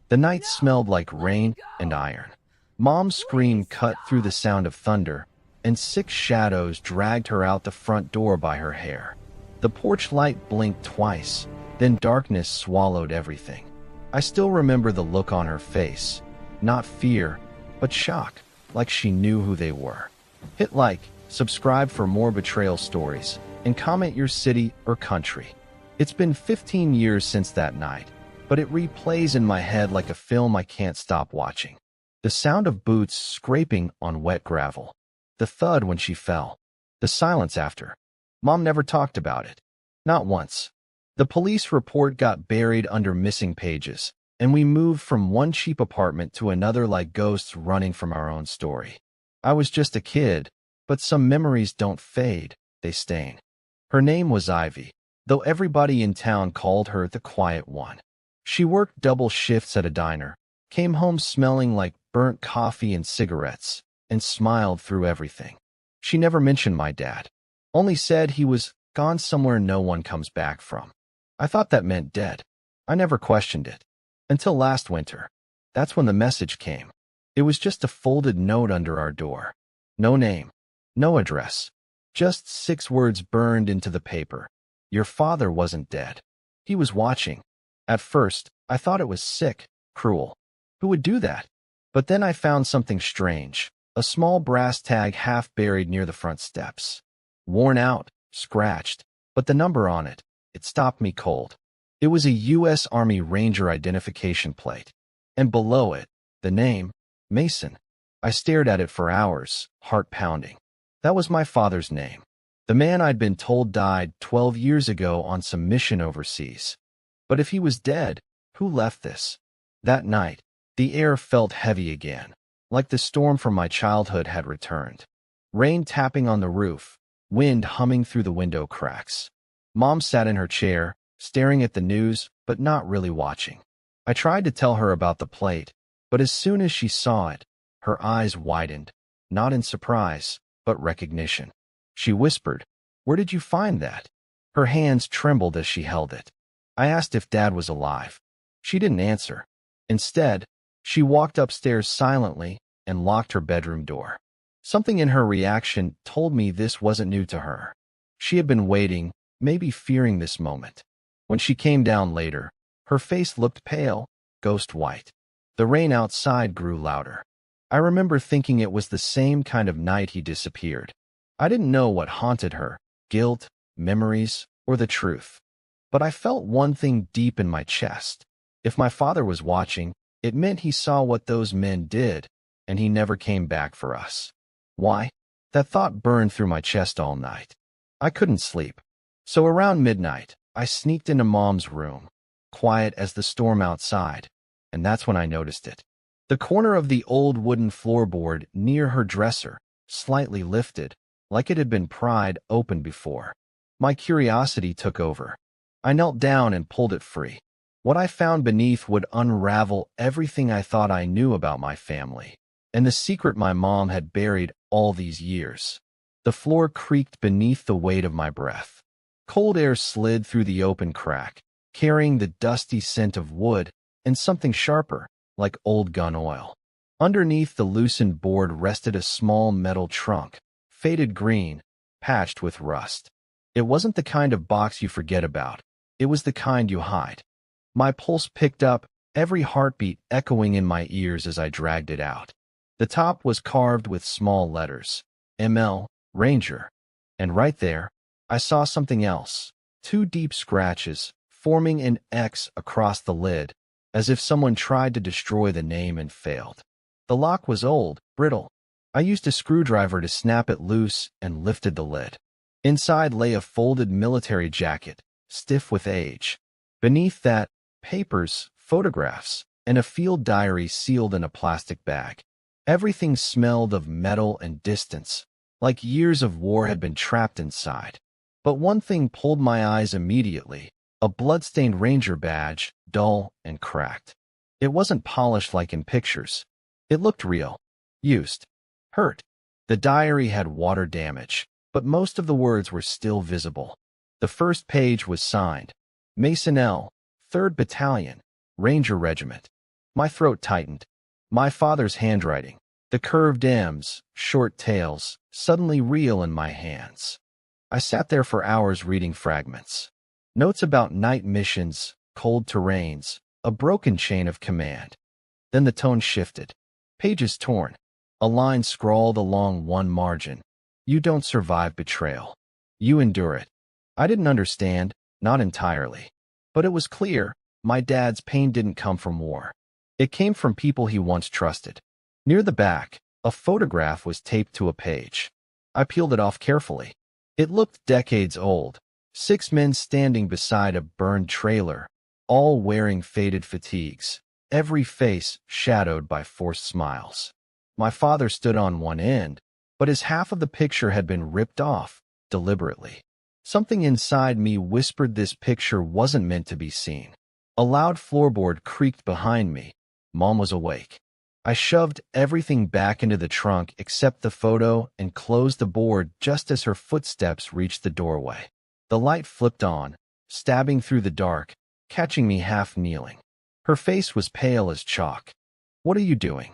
The night smelled like rain and iron. Mom's scream cut through the sound of thunder, and 6 shadows dragged her out the front door by her hair. The porch light blinked twice, then darkness swallowed everything. I still remember the look on her face, not fear, but shock, like she knew who they were. Hit like, subscribe for more betrayal stories, and comment your city or country. It's been 15 years since that night, but it replays in my head like a film I can't stop watching. The sound of boots scraping on wet gravel. The thud when she fell. The silence after. Mom never talked about it. Not once. The police report got buried under missing pages, and we moved from one cheap apartment to another like ghosts running from our own story. I was just a kid, but some memories don't fade, they stain. Her name was Ivy, though everybody in town called her the quiet one. She worked double shifts at a diner, came home smelling like burnt coffee and cigarettes, and smiled through everything. She never mentioned my dad, only said he was gone somewhere no one comes back from. I thought that meant dead. I never questioned it. Until last winter. That's when the message came. It was just a folded note under our door. No name, no address, just 6 words burned into the paper. Your father wasn't dead. He was watching. At first, I thought it was sick, cruel. Who would do that? But then I found something strange. A small brass tag half buried near the front steps. Worn out, scratched, but the number on it, it stopped me cold. It was a U.S. Army Ranger identification plate. And below it, the name, Mason. I stared at it for hours, heart pounding. That was my father's name. The man I'd been told died 12 years ago on some mission overseas. But if he was dead, who left this? That night, the air felt heavy again, like the storm from my childhood had returned. Rain tapping on the roof, wind humming through the window cracks. Mom sat in her chair, staring at the news, but not really watching. I tried to tell her about the plate, but as soon as she saw it, her eyes widened, not in surprise, but recognition. She whispered, "Where did you find that?" Her hands trembled as she held it. I asked if Dad was alive. She didn't answer. Instead, she walked upstairs silently and locked her bedroom door. Something in her reaction told me this wasn't new to her. She had been waiting, maybe fearing this moment. When she came down later, her face looked pale, ghost white. The rain outside grew louder. I remember thinking it was the same kind of night he disappeared. I didn't know what haunted her, guilt, memories, or the truth. But I felt one thing deep in my chest. If my father was watching, it meant he saw what those men did, and he never came back for us. Why? That thought burned through my chest all night. I couldn't sleep. So around midnight, I sneaked into Mom's room, quiet as the storm outside, and that's when I noticed it. The corner of the old wooden floorboard near her dresser, slightly lifted, like it had been pried open before. My curiosity took over. I knelt down and pulled it free. What I found beneath would unravel everything I thought I knew about my family, and the secret my mom had buried all these years. The floor creaked beneath the weight of my breath. Cold air slid through the open crack, carrying the dusty scent of wood and something sharper, like old gun oil. Underneath the loosened board rested a small metal trunk, faded green, patched with rust. It wasn't the kind of box you forget about. It was the kind you hide. My pulse picked up, every heartbeat echoing in my ears as I dragged it out. The top was carved with small letters, ML, Ranger. And right there, I saw something else. 2 deep scratches, forming an X across the lid, as if someone tried to destroy the name and failed. The lock was old, brittle. I used a screwdriver to snap it loose and lifted the lid. Inside lay a folded military jacket, stiff with age. Beneath that, papers, photographs, and a field diary sealed in a plastic bag. Everything smelled of metal and distance, like years of war had been trapped inside. But one thing pulled my eyes immediately, a blood-stained ranger badge, dull and cracked. It wasn't polished like in pictures. It looked real, used, hurt. The diary had water damage, but most of the words were still visible. The first page was signed, Mason L., 3rd Battalion, Ranger Regiment. My throat tightened. My father's handwriting, the curved M's, short tails, suddenly real in my hands. I sat there for hours reading fragments. Notes about night missions, cold terrains, a broken chain of command. Then the tone shifted. Pages torn. A line scrawled along one margin. You don't survive betrayal. You endure it. I didn't understand, not entirely. But it was clear, my dad's pain didn't come from war. It came from people he once trusted. Near the back, a photograph was taped to a page. I peeled it off carefully. It looked decades old. 6 men standing beside a burned trailer, all wearing faded fatigues, every face shadowed by forced smiles. My father stood on one end, but his half of the picture had been ripped off, deliberately. Something inside me whispered this picture wasn't meant to be seen. A loud floorboard creaked behind me. Mom was awake. I shoved everything back into the trunk except the photo and closed the board just as her footsteps reached the doorway. The light flipped on, stabbing through the dark, catching me half kneeling. Her face was pale as chalk. "What are you doing?"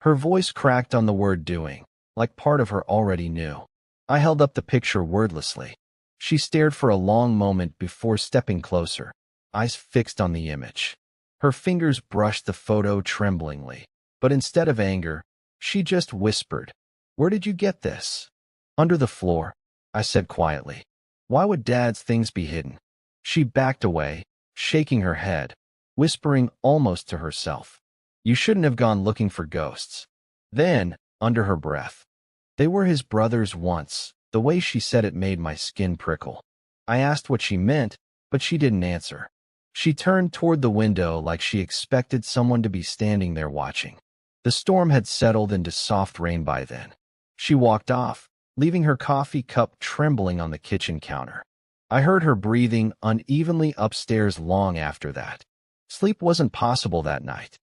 Her voice cracked on the word doing, like part of her already knew. I held up the picture wordlessly. She stared for a long moment before stepping closer, eyes fixed on the image. Her fingers brushed the photo tremblingly, but instead of anger, she just whispered, "Where did you get this?" "Under the floor," I said quietly. "Why would Dad's things be hidden?" She backed away, shaking her head, whispering almost to herself, "You shouldn't have gone looking for ghosts." Then, under her breath, "They were his brothers once." The way she said it made my skin prickle. I asked what she meant, but she didn't answer. She turned toward the window like she expected someone to be standing there watching. The storm had settled into soft rain by then. She walked off, leaving her coffee cup trembling on the kitchen counter. I heard her breathing unevenly upstairs long after that. Sleep wasn't possible that night.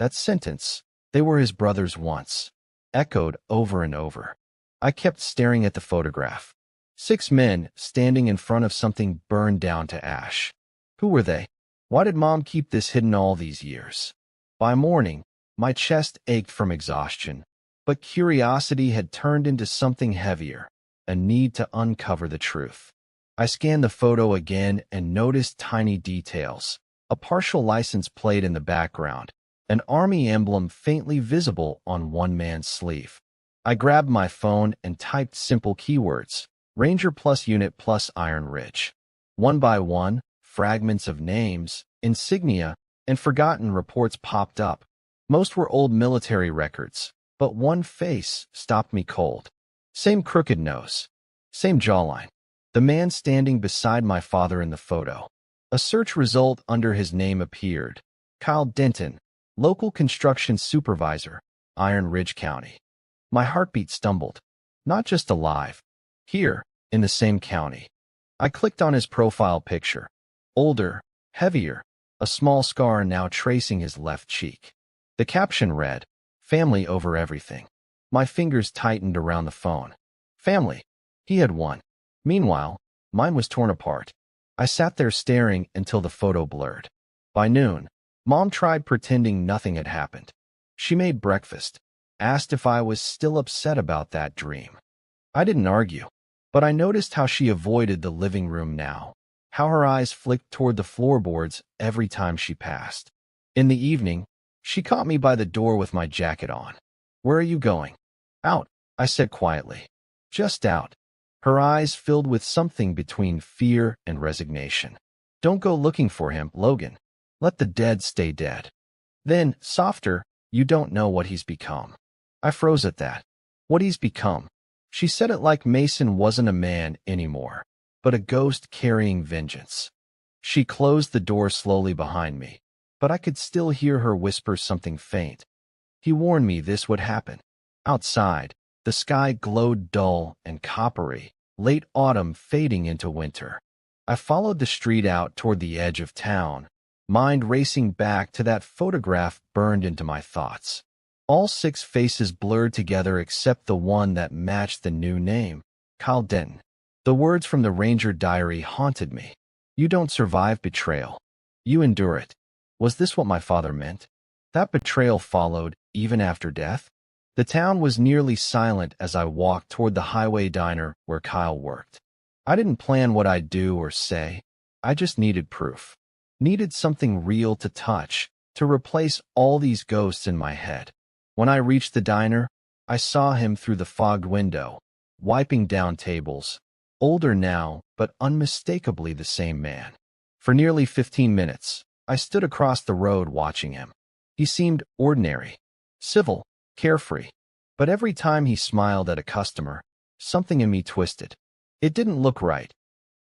That sentence, "They were his brothers once," echoed over and over. I kept staring at the photograph. 6 men standing in front of something burned down to ash. Who were they? Why did Mom keep this hidden all these years? By morning, my chest ached from exhaustion, but curiosity had turned into something heavier, a need to uncover the truth. I scanned the photo again and noticed tiny details. A partial license plate in the background, an army emblem faintly visible on one man's sleeve. I grabbed my phone and typed simple keywords, Ranger plus unit plus Iron Ridge. One by one, fragments of names, insignia, and forgotten reports popped up. Most were old military records, but one face stopped me cold. Same crooked nose, same jawline. The man standing beside my father in the photo. A search result under his name appeared. Kyle Denton, local construction supervisor, Iron Ridge County. My heartbeat stumbled. Not just alive. Here, in the same county. I clicked on his profile picture. Older, heavier, a small scar now tracing his left cheek. The caption read, "Family over everything." My fingers tightened around the phone. Family. He had one. Meanwhile, mine was torn apart. I sat there staring until the photo blurred. By noon, Mom tried pretending nothing had happened. She made breakfast, asked if I was still upset about that dream. I didn't argue, but I noticed how she avoided the living room now, how her eyes flicked toward the floorboards every time she passed. In the evening, she caught me by the door with my jacket on. "Where are you going?" "Out," I said quietly. "Just out." Her eyes filled with something between fear and resignation. "Don't go looking for him, Logan. Let the dead stay dead." Then, softer, "You don't know what he's become." I froze at that. What he's become. She said it like Mason wasn't a man anymore, but a ghost carrying vengeance. She closed the door slowly behind me, but I could still hear her whisper something faint. "He warned me this would happen." Outside, the sky glowed dull and coppery, late autumn fading into winter. I followed the street out toward the edge of town, mind racing back to that photograph burned into my thoughts. All 6 faces blurred together except the one that matched the new name, Kyle Denton. The words from the Ranger diary haunted me. "You don't survive betrayal. You endure it." Was this what my father meant? That betrayal followed, even after death? The town was nearly silent as I walked toward the highway diner where Kyle worked. I didn't plan what I'd do or say. I just needed proof. Needed something real to touch, to replace all these ghosts in my head. When I reached the diner, I saw him through the fogged window, wiping down tables. Older now, but unmistakably the same man. For nearly 15 minutes, I stood across the road watching him. He seemed ordinary, civil, carefree. But every time he smiled at a customer, something in me twisted. It didn't look right.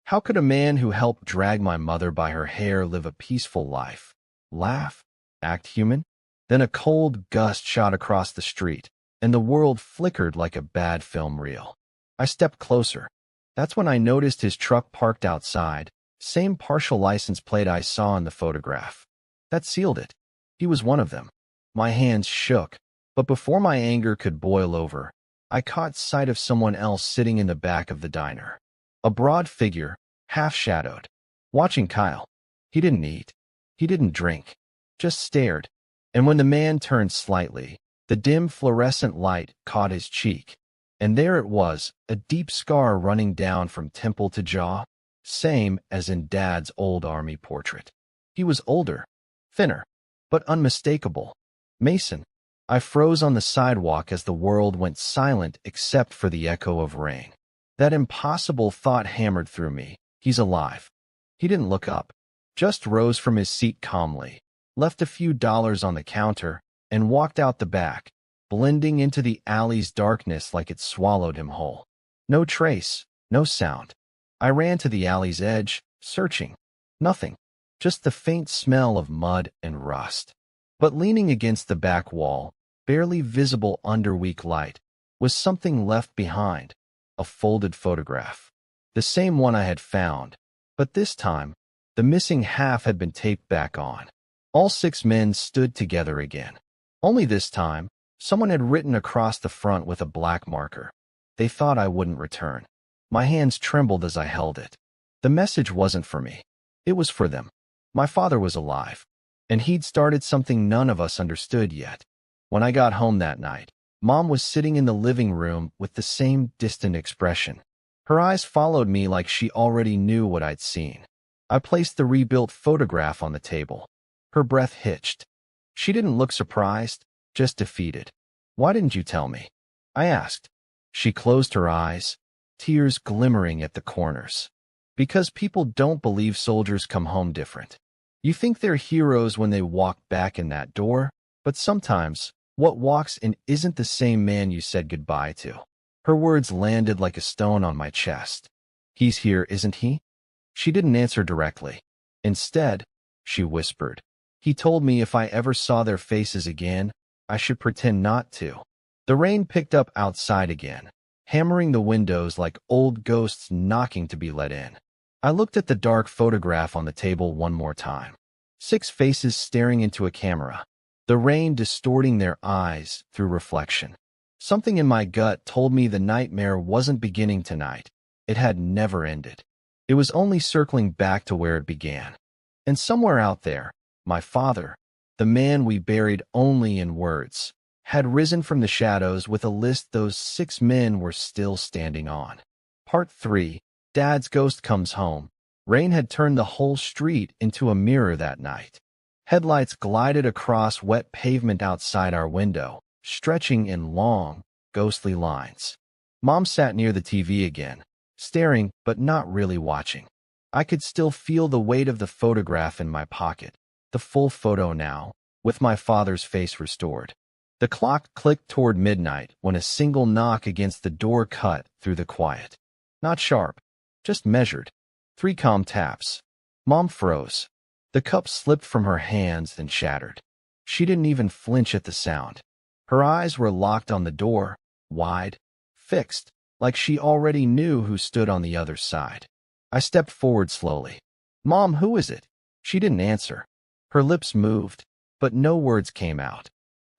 How could a man who helped drag my mother by her hair live a peaceful life? Laugh? Act human? Then a cold gust shot across the street, and the world flickered like a bad film reel. I stepped closer. That's when I noticed his truck parked outside, same partial license plate I saw in the photograph. That sealed it. He was one of them. My hands shook, but before my anger could boil over, I caught sight of someone else sitting in the back of the diner. A broad figure, half-shadowed, watching Kyle. He didn't eat. He didn't drink. Just stared. And when the man turned slightly, the dim fluorescent light caught his cheek. And there it was, a deep scar running down from temple to jaw, same as in Dad's old army portrait. He was older, thinner, but unmistakable. Mason. I froze on the sidewalk as the world went silent except for the echo of rain. That impossible thought hammered through me. He's alive. He didn't look up, just rose from his seat calmly, left a few dollars on the counter, and walked out the back, blending into the alley's darkness like it swallowed him whole. No trace, no sound. I ran to the alley's edge, searching. Nothing. Just the faint smell of mud and rust. But leaning against the back wall, barely visible under weak light, was something left behind. A folded photograph. The same one I had found, but this time, the missing half had been taped back on. All 6 men stood together again. Only this time, someone had written across the front with a black marker. They thought I wouldn't return. My hands trembled as I held it. The message wasn't for me. It was for them. My father was alive, and he'd started something none of us understood yet. When I got home that night, Mom was sitting in the living room with the same distant expression. Her eyes followed me like she already knew what I'd seen. I placed the rebuilt photograph on the table. Her breath hitched. She didn't look surprised, just defeated. "Why didn't you tell me?" I asked. She closed her eyes, tears glimmering at the corners. "Because people don't believe soldiers come home different. You think they're heroes when they walk back in that door, but sometimes what walks in isn't the same man you said goodbye to." Her words landed like a stone on my chest. "He's here, isn't he?" She didn't answer directly. Instead, she whispered, "He told me if I ever saw their faces again, I should pretend not to." The rain picked up outside again, hammering the windows like old ghosts knocking to be let in. I looked at the dark photograph on the table one more time. 6 faces staring into a camera, the rain distorting their eyes through reflection. Something in my gut told me the nightmare wasn't beginning tonight. It had never ended. It was only circling back to where it began. And somewhere out there, my father, the man we buried only in words, had risen from the shadows with a list those 6 men were still standing on. Part 3. Dad's Ghost Comes Home. Rain had turned the whole street into a mirror that night. Headlights glided across wet pavement outside our window, stretching in long, ghostly lines. Mom sat near the TV again, staring but not really watching. I could still feel the weight of the photograph in my pocket, the full photo now, with my father's face restored. The clock clicked toward midnight when a single knock against the door cut through the quiet. Not sharp, just measured. 3 calm taps. Mom froze. The cup slipped from her hands and shattered. She didn't even flinch at the sound. Her eyes were locked on the door, wide, fixed, like she already knew who stood on the other side. I stepped forward slowly. "Mom, who is it?" She didn't answer. Her lips moved, but no words came out.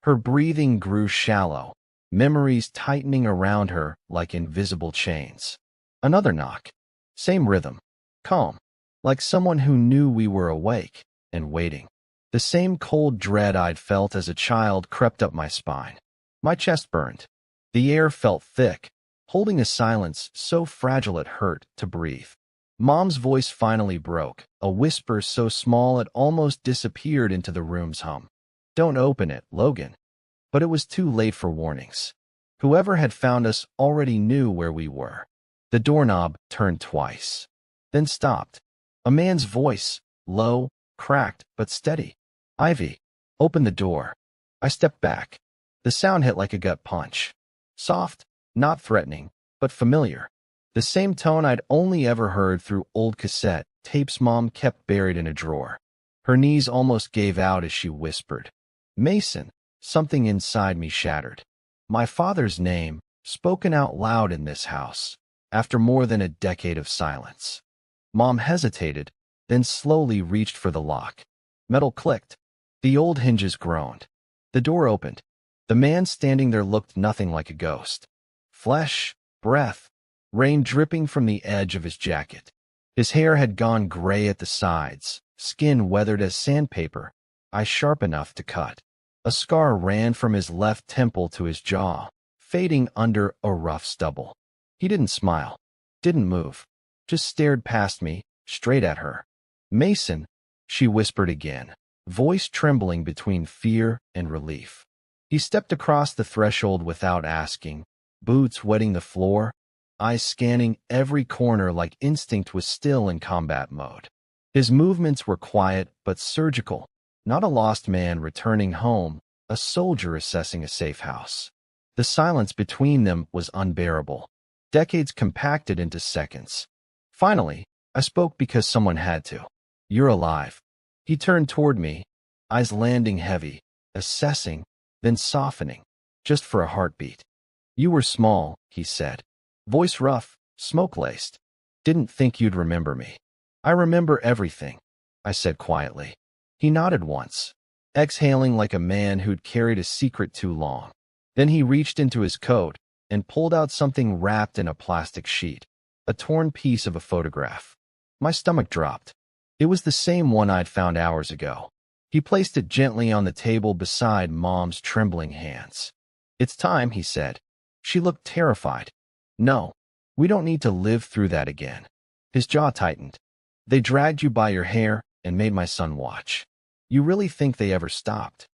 Her breathing grew shallow, memories tightening around her like invisible chains. Another knock. Same rhythm. Calm. Like someone who knew we were awake and waiting. The same cold dread I'd felt as a child crept up my spine. My chest burned. The air felt thick, holding a silence so fragile it hurt to breathe. Mom's voice finally broke, a whisper so small it almost disappeared into the room's hum. "Don't open it, Logan." But it was too late for warnings. Whoever had found us already knew where we were. The doorknob turned twice, then stopped. A man's voice, low, cracked, but steady. "Ivy, open the door." I stepped back. The sound hit like a gut punch. Soft, not threatening, but familiar. The same tone I'd only ever heard through old cassette tapes Mom kept buried in a drawer. Her knees almost gave out as she whispered, "Mason." Something inside me shattered. My father's name, spoken out loud in this house, after more than a decade of silence. Mom hesitated, then slowly reached for the lock. Metal clicked. The old hinges groaned. The door opened. The man standing there looked nothing like a ghost. Flesh, breath, rain dripping from the edge of his jacket. His hair had gone gray at the sides, skin weathered as sandpaper, eyes sharp enough to cut. A scar ran from his left temple to his jaw, fading under a rough stubble. He didn't smile, didn't move, just stared past me, straight at her. "Mason," she whispered again, voice trembling between fear and relief. He stepped across the threshold without asking, boots wetting the floor, eyes scanning every corner like instinct was still in combat mode. His movements were quiet but surgical. Not a lost man returning home, a soldier assessing a safe house. The silence between them was unbearable. Decades compacted into seconds. Finally, I spoke because someone had to. "You're alive." He turned toward me, eyes landing heavy, assessing, then softening, just for a heartbeat. "You were small," he said. Voice rough, smoke-laced. "Didn't think you'd remember me." "I remember everything," I said quietly. He nodded once, exhaling like a man who'd carried a secret too long. Then he reached into his coat and pulled out something wrapped in a plastic sheet, a torn piece of a photograph. My stomach dropped. It was the same one I'd found hours ago. He placed it gently on the table beside Mom's trembling hands. "It's time," he said. She looked terrified. "No, we don't need to live through that again." His jaw tightened. "They dragged you by your hair and made my son watch. You really think they ever stopped?"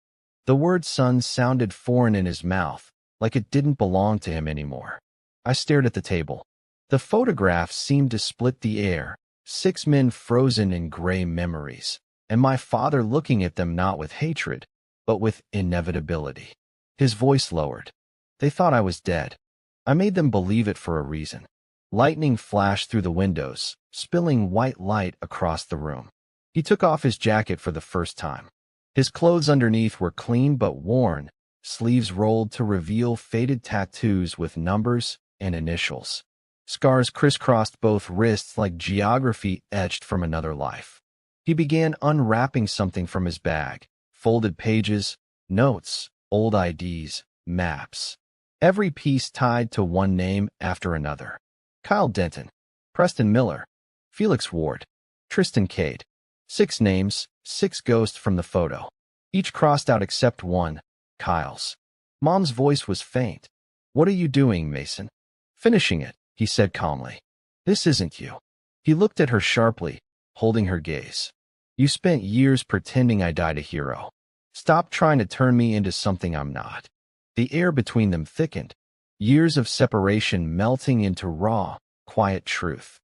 The word son sounded foreign in his mouth, like it didn't belong to him anymore. I stared at the table. The photographs seemed to split the air, 6 men frozen in gray memories, and my father looking at them not with hatred, but with inevitability. His voice lowered. "They thought I was dead. I made them believe it for a reason." Lightning flashed through the windows, spilling white light across the room. He took off his jacket for the first time. His clothes underneath were clean but worn, sleeves rolled to reveal faded tattoos with numbers and initials. Scars crisscrossed both wrists like geography etched from another life. He began unwrapping something from his bag, folded pages, notes, old IDs, maps. Every piece tied to one name after another. Kyle Denton, Preston Miller, Felix Ward, Tristan Cade. 6 names, 6 ghosts from the photo. Each crossed out except one, Kyle's. Mom's voice was faint. "What are you doing, Mason?" "Finishing it," he said calmly. "This isn't you." He looked at her sharply, holding her gaze. "You spent years pretending I died a hero. Stop trying to turn me into something I'm not." The air between them thickened, years of separation melting into raw, quiet truth.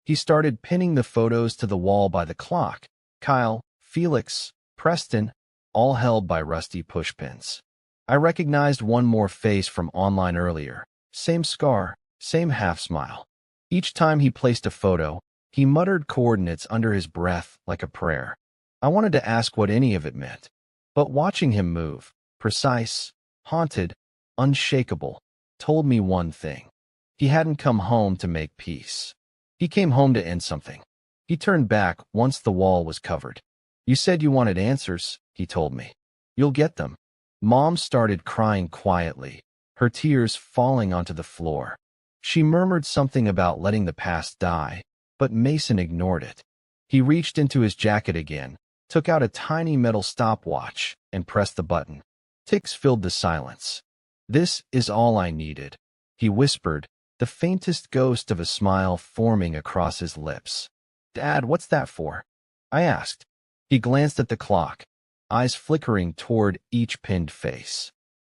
He started pinning the photos to the wall by the clock. Kyle, Felix, Preston, all held by rusty pushpins. I recognized one more face from online earlier. Same scar, same half-smile. Each time he placed a photo, he muttered coordinates under his breath like a prayer. I wanted to ask what any of it meant. But watching him move, precise, haunted, unshakable, told me one thing. He hadn't come home to make peace. He came home to end something. He turned back once the wall was covered. "You said you wanted answers," he told me. "You'll get them." Mom started crying quietly, her tears falling onto the floor. She murmured something about letting the past die, but Mason ignored it. He reached into his jacket again, took out a tiny metal stopwatch, and pressed the button. Ticks filled the silence. "This is all I needed," he whispered, the faintest ghost of a smile forming across his lips. "Dad, what's that for?" I asked. He glanced at the clock, eyes flickering toward each pinned face.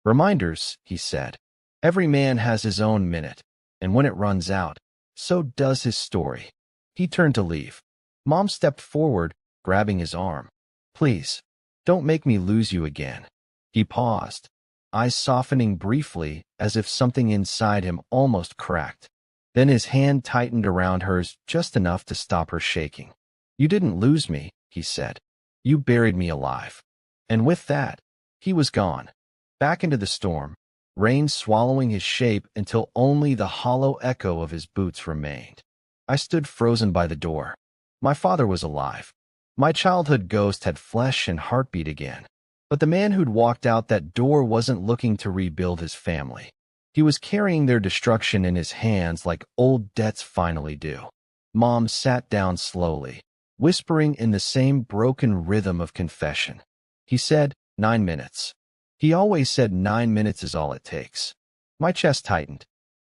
"Reminders," he said. "Every man has his own minute, and when it runs out, so does his story." He turned to leave. Mom stepped forward, grabbing his arm. "Please, don't make me lose you again." He paused, eyes softening briefly as if something inside him almost cracked. Then his hand tightened around hers just enough to stop her shaking. "You didn't lose me," he said. "You buried me alive." And with that, he was gone, back into the storm, rain swallowing his shape until only the hollow echo of his boots remained. I stood frozen by the door. My father was alive. My childhood ghost had flesh and heartbeat again. But the man who'd walked out that door wasn't looking to rebuild his family. He was carrying their destruction in his hands like old debts finally do. Mom sat down slowly, whispering in the same broken rhythm of confession. He said, 9 minutes. He always said 9 minutes is all it takes. My chest tightened.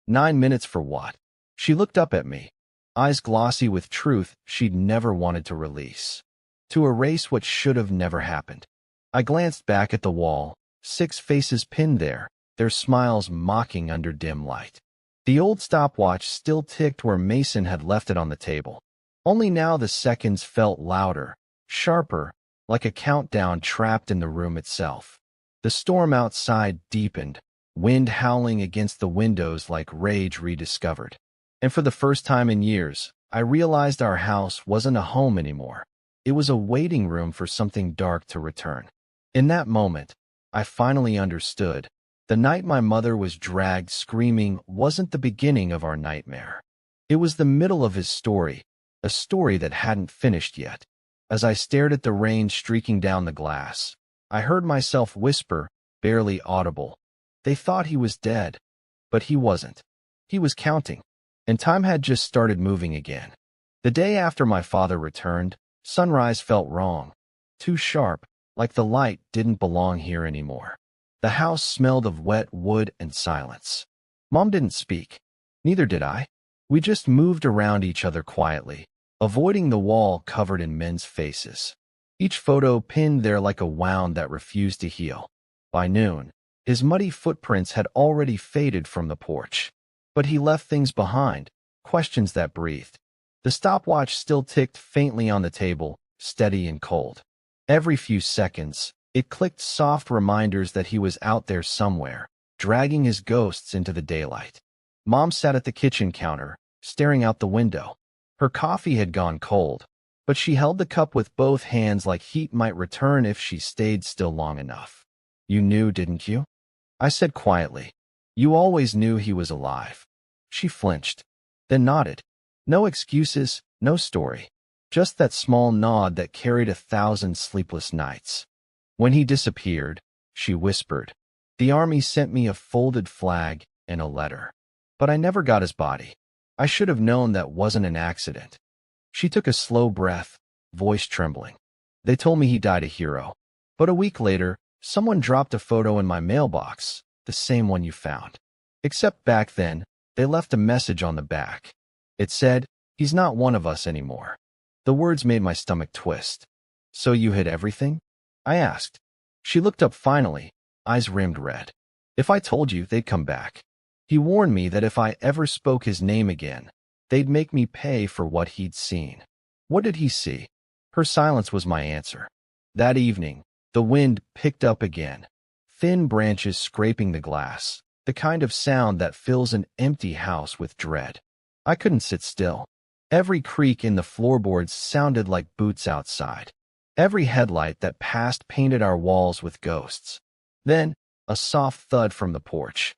9 minutes for what? She looked up at me, eyes glossy with truth she'd never wanted to release. To erase what should have never happened. I glanced back at the wall, 6 faces pinned there, their smiles mocking under dim light. The old stopwatch still ticked where Mason had left it on the table. Only now the seconds felt louder, sharper, like a countdown trapped in the room itself. The storm outside deepened, wind howling against the windows like rage rediscovered. And for the first time in years, I realized our house wasn't a home anymore. It was a waiting room for something dark to return. In that moment, I finally understood. The night my mother was dragged screaming wasn't the beginning of our nightmare. It was the middle of his story, a story that hadn't finished yet. As I stared at the rain streaking down the glass, I heard myself whisper, barely audible. They thought he was dead, but he wasn't. He was counting, and time had just started moving again. The day after my father returned, sunrise felt wrong, too sharp, like the light didn't belong here anymore. The house smelled of wet wood and silence. Mom didn't speak. Neither did I. We just moved around each other quietly, avoiding the wall covered in men's faces. Each photo pinned there like a wound that refused to heal. By noon, his muddy footprints had already faded from the porch. But he left things behind, questions that breathed. The stopwatch still ticked faintly on the table, steady and cold. Every few seconds, it clicked soft reminders that he was out there somewhere, dragging his ghosts into the daylight. Mom sat at the kitchen counter, staring out the window. Her coffee had gone cold, but she held the cup with both hands like heat might return if she stayed still long enough. "You knew, didn't you?" I said quietly. "You always knew he was alive." She flinched, then nodded. No excuses, no story. Just that small nod that carried 1,000 sleepless nights. "When he disappeared," she whispered, "the army sent me a folded flag and a letter. But I never got his body. I should have known that wasn't an accident." She took a slow breath, voice trembling. "They told me he died a hero. But a week later, someone dropped a photo in my mailbox, the same one you found. Except back then, they left a message on the back. It said, 'He's not one of us anymore.'" The words made my stomach twist. "So you hid everything?" I asked. She looked up finally, eyes rimmed red. "If I told you, they'd come back. He warned me that if I ever spoke his name again, they'd make me pay for what he'd seen." What did he see? Her silence was my answer. That evening, the wind picked up again, thin branches scraping the glass, the kind of sound that fills an empty house with dread. I couldn't sit still. Every creak in the floorboards sounded like boots outside. Every headlight that passed painted our walls with ghosts. Then, a soft thud from the porch.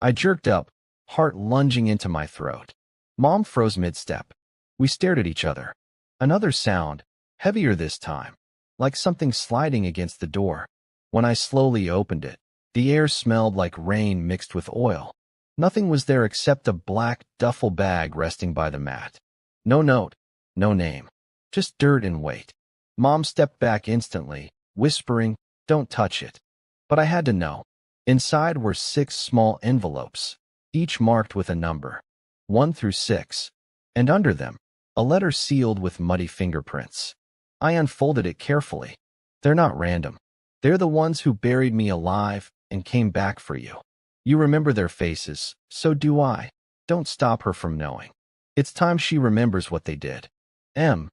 I jerked up, heart lunging into my throat. Mom froze mid-step. We stared at each other. Another sound, heavier this time, like something sliding against the door. When I slowly opened it, the air smelled like rain mixed with oil. Nothing was there except a black duffel bag resting by the mat. No note, no name, just dirt and weight. Mom stepped back instantly, whispering, "Don't touch it." But I had to know. Inside were 6 small envelopes, each marked with a number, 1 through 6, and under them, a letter sealed with muddy fingerprints. I unfolded it carefully. They're not random. They're the ones who buried me alive and came back for you. You remember their faces, so do I. Don't stop her from knowing. It's time she remembers what they did. M.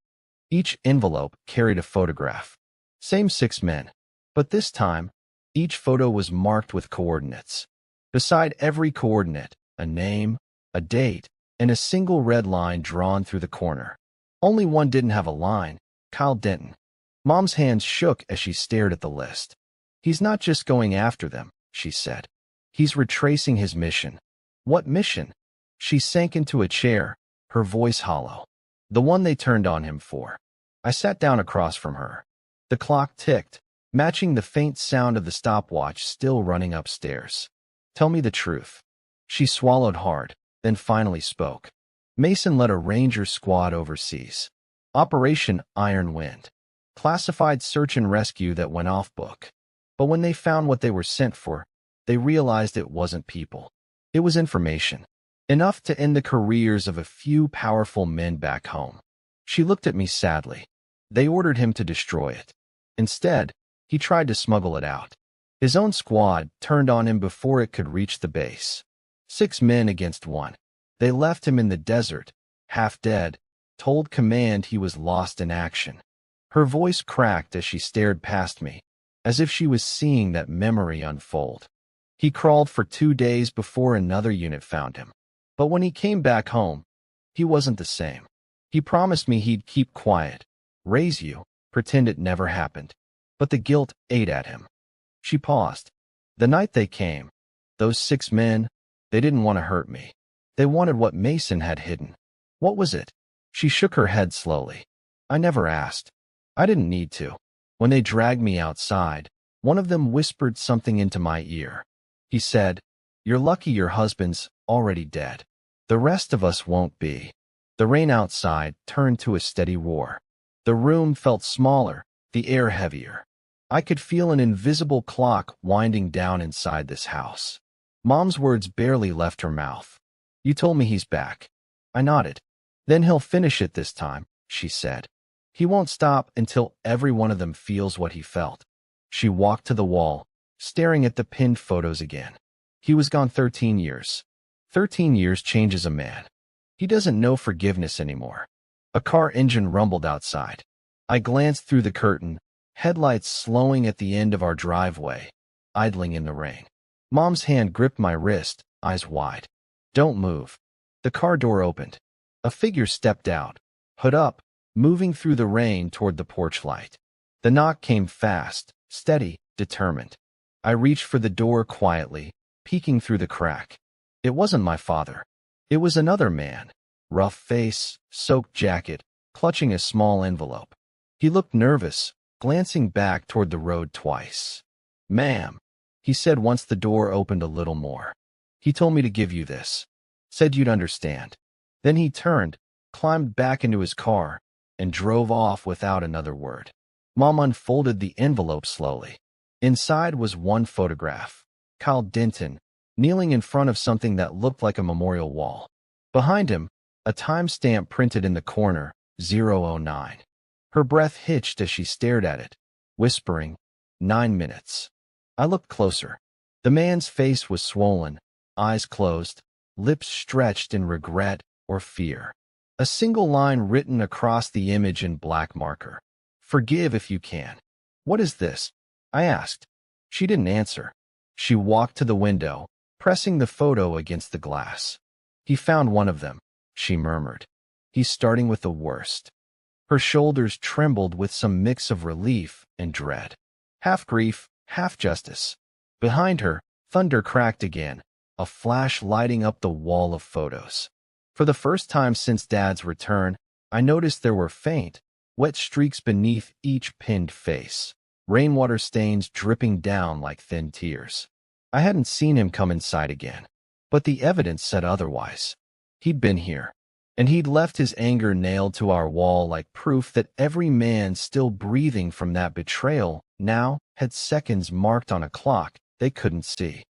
Each envelope carried a photograph. Same 6 men. But this time, each photo was marked with coordinates. Beside every coordinate, a name, a date, and a single red line drawn through the corner. Only one didn't have a line: Kyle Denton. Mom's hands shook as she stared at the list. "He's not just going after them," she said. "He's retracing his mission." "What mission?" She sank into a chair, her voice hollow. "The one they turned on him for." I sat down across from her. The clock ticked, matching the faint sound of the stopwatch still running upstairs. "Tell me the truth." She swallowed hard, then finally spoke. "Mason led a ranger squad overseas. Operation Iron Wind. Classified search and rescue that went off book. But when they found what they were sent for, they realized it wasn't people. It was information. Enough to end the careers of a few powerful men back home." She looked at me sadly. "They ordered him to destroy it. Instead, he tried to smuggle it out. His own squad turned on him before it could reach the base. 6 men against 1. They left him in the desert, half dead, told command he was lost in action." Her voice cracked as she stared past me, as if she was seeing that memory unfold. "He crawled for 2 days before another unit found him. But when he came back home, he wasn't the same. He promised me he'd keep quiet, raise you, pretend it never happened. But the guilt ate at him." She paused. "The night they came, those 6 men, they didn't want to hurt me. They wanted what Mason had hidden." "What was it?" She shook her head slowly. "I never asked. I didn't need to. When they dragged me outside, one of them whispered something into my ear. He said, 'You're lucky your husband's already dead. The rest of us won't be.'" The rain outside turned to a steady roar. The room felt smaller, the air heavier. I could feel an invisible clock winding down inside this house. Mom's words barely left her mouth. "You told me he's back." I nodded. "Then he'll finish it this time," she said. "He won't stop until every one of them feels what he felt." She walked to the wall, staring at the pinned photos again. "He was gone 13 years. 13 years changes a man. He doesn't know forgiveness anymore." A car engine rumbled outside. I glanced through the curtain, headlights slowing at the end of our driveway, idling in the rain. Mom's hand gripped my wrist, eyes wide. "Don't move." The car door opened. A figure stepped out, hood up, moving through the rain toward the porch light. The knock came fast, steady, determined. I reached for the door quietly, peeking through the crack. It wasn't my father. It was another man, rough face, soaked jacket, clutching a small envelope. He looked nervous, glancing back toward the road twice. "Ma'am," he said once the door opened a little more. "He told me to give you this. Said you'd understand." Then he turned, climbed back into his car, and drove off without another word. Mom unfolded the envelope slowly. Inside was one photograph: Kyle Denton, kneeling in front of something that looked like a memorial wall. Behind him, a timestamp printed in the corner, 009. Her breath hitched as she stared at it, whispering, 9 minutes. I looked closer. The man's face was swollen, eyes closed, lips stretched in regret or fear. A single line written across the image in black marker: "Forgive if you can." "What is this?" I asked. She didn't answer. She walked to the window, pressing the photo against the glass. "He found one of them," she murmured. "He's starting with the worst." Her shoulders trembled with some mix of relief and dread. Half grief, half justice. Behind her, thunder cracked again, a flash lighting up the wall of photos. For the first time since Dad's return, I noticed there were faint, wet streaks beneath each pinned face, rainwater stains dripping down like thin tears. I hadn't seen him come inside again, but the evidence said otherwise. He'd been here. And he'd left his anger nailed to our wall like proof that every man still breathing from that betrayal now had seconds marked on a clock they couldn't see.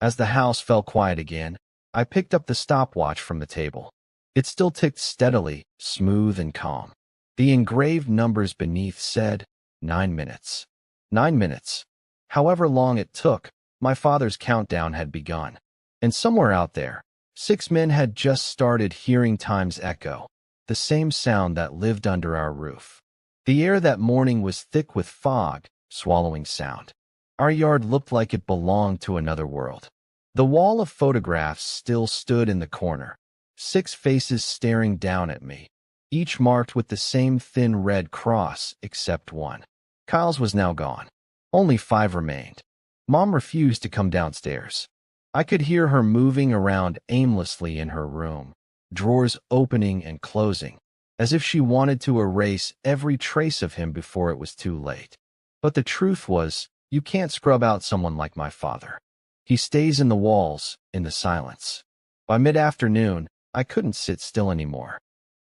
As the house fell quiet again, I picked up the stopwatch from the table. It still ticked steadily, smooth and calm. The engraved numbers beneath said, 9 minutes. 9 minutes. However long it took, my father's countdown had begun. And somewhere out there, 6 men had just started hearing time's echo, the same sound that lived under our roof. The air that morning was thick with fog, swallowing sound. Our yard looked like it belonged to another world. The wall of photographs still stood in the corner, 6 faces staring down at me, each marked with the same thin red cross except one. Kyle's was now gone. Only 5 remained. Mom refused to come downstairs. I could hear her moving around aimlessly in her room, drawers opening and closing, as if she wanted to erase every trace of him before it was too late. But the truth was, you can't scrub out someone like my father. He stays in the walls, in the silence. By mid-afternoon, I couldn't sit still anymore.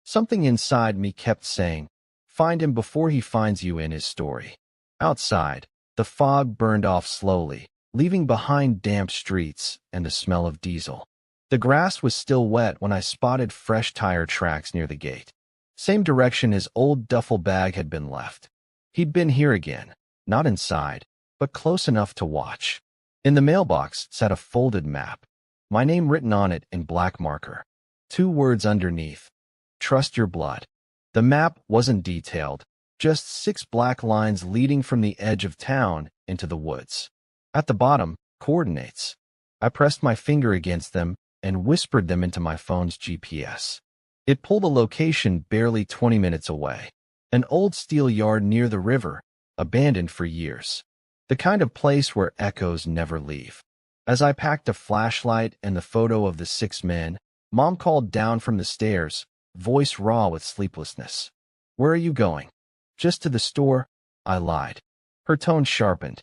Something inside me kept saying, find him before he finds you in his story. Outside, the fog burned off slowly, leaving behind damp streets and the smell of diesel. The grass was still wet when I spotted fresh tire tracks near the gate. Same direction his old duffel bag had been left. He'd been here again, not inside, but close enough to watch. In the mailbox sat a folded map, my name written on it in black marker. 2 words underneath, trust your blood. The map wasn't detailed, just 6 black lines leading from the edge of town into the woods. At the bottom, coordinates. I pressed my finger against them and whispered them into my phone's GPS. It pulled a location barely 20 minutes away. An old steel yard near the river, abandoned for years. The kind of place where echoes never leave. As I packed a flashlight and the photo of the 6 men, Mom called down from the stairs, voice raw with sleeplessness. Where are you going? Just to the store, I lied. Her tone sharpened.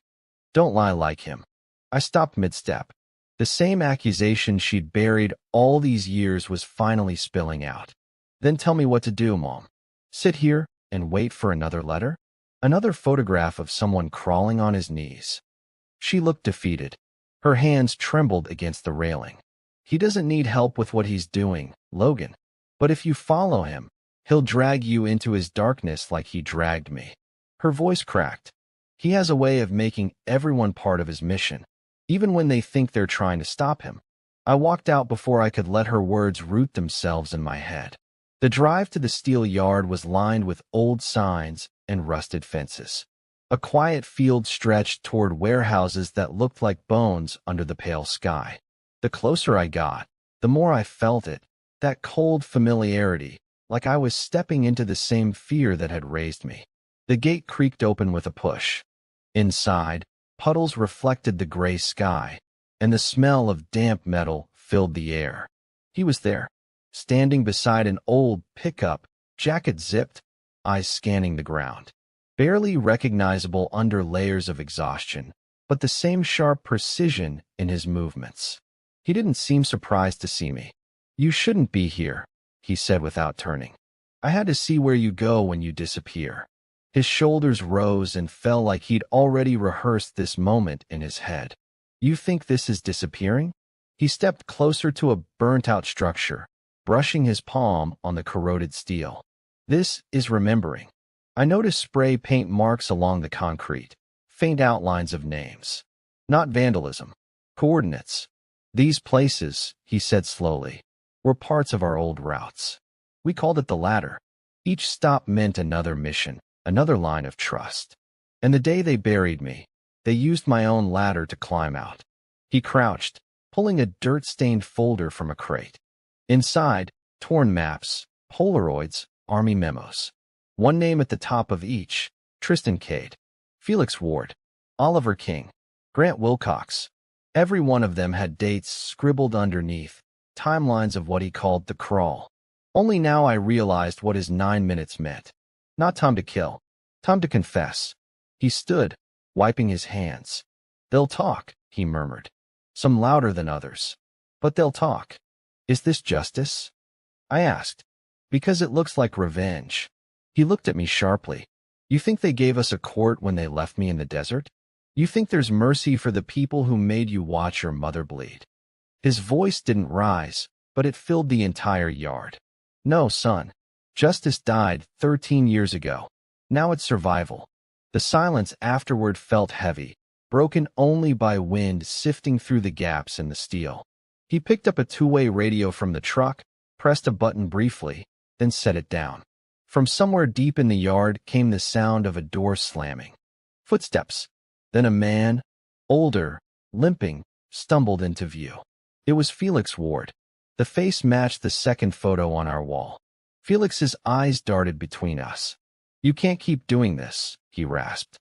Don't lie like him. I stopped mid-step. The same accusation she'd buried all these years was finally spilling out. Then tell me what to do, Mom. Sit here and wait for another letter? Another photograph of someone crawling on his knees. She looked defeated. Her hands trembled against the railing. He doesn't need help with what he's doing, Logan. But if you follow him, he'll drag you into his darkness like he dragged me. Her voice cracked. He has a way of making everyone part of his mission, even when they think they're trying to stop him. I walked out before I could let her words root themselves in my head. The drive to the steel yard was lined with old signs and rusted fences. A quiet field stretched toward warehouses that looked like bones under the pale sky. The closer I got, the more I felt it, that cold familiarity, like I was stepping into the same fear that had raised me. The gate creaked open with a push. Inside, puddles reflected the gray sky, and the smell of damp metal filled the air. He was there, standing beside an old pickup, jacket zipped, eyes scanning the ground. Barely recognizable under layers of exhaustion, but the same sharp precision in his movements. He didn't seem surprised to see me. You shouldn't be here, he said without turning. I had to see where you go when you disappear. His shoulders rose and fell like he'd already rehearsed this moment in his head. You think this is disappearing? He stepped closer to a burnt-out structure, brushing his palm on the corroded steel. This is remembering. I noticed spray paint marks along the concrete, faint outlines of names. Not vandalism. Coordinates. These places, he said slowly, were parts of our old routes. We called it the ladder. Each stop meant another mission, another line of trust. And the day they buried me, they used my own ladder to climb out. He crouched, pulling a dirt-stained folder from a crate. Inside, torn maps, Polaroids, army memos. One name at the top of each, Tristan Cade, Felix Ward, Oliver King, Grant Wilcox. Every one of them had dates scribbled underneath, timelines of what he called the crawl. Only now I realized what his 9 minutes meant. Not time to kill, time to confess. He stood, wiping his hands. They'll talk, he murmured. Some louder than others. But they'll talk. Is this justice? I asked. Because it looks like revenge. He looked at me sharply. You think they gave us a court when they left me in the desert? You think there's mercy for the people who made you watch your mother bleed? His voice didn't rise, but it filled the entire yard. No, son. Justice died 13 years ago. Now it's survival. The silence afterward felt heavy, broken only by wind sifting through the gaps in the steel. He picked up a two-way radio from the truck, pressed a button briefly, then set it down. From somewhere deep in the yard came the sound of a door slamming. Footsteps. Then a man, older, limping, stumbled into view. It was Felix Ward. The face matched the second photo on our wall. Felix's eyes darted between us. You can't keep doing this, he rasped.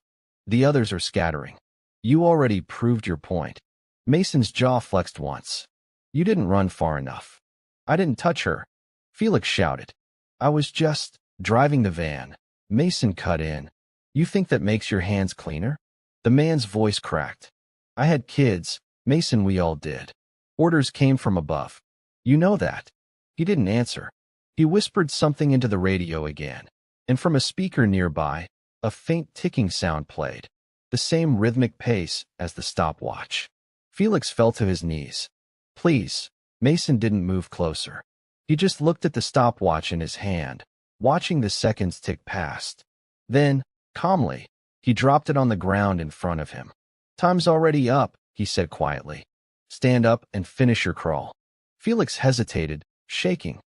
The others are scattering. You already proved your point. Mason's jaw flexed once. You didn't run far enough. I didn't touch her, Felix shouted. I was just driving the van. Mason cut in. You think that makes your hands cleaner? The man's voice cracked. I had kids, Mason, we all did. Orders came from above. You know that. He didn't answer. He whispered something into the radio again, and from a speaker nearby, a faint ticking sound played, the same rhythmic pace as the stopwatch. Felix fell to his knees. Please. Mason didn't move closer. He just looked at the stopwatch in his hand, watching the seconds tick past. Then, calmly, he dropped it on the ground in front of him. Time's already up, he said quietly. Stand up and finish your crawl. Felix hesitated, shaking.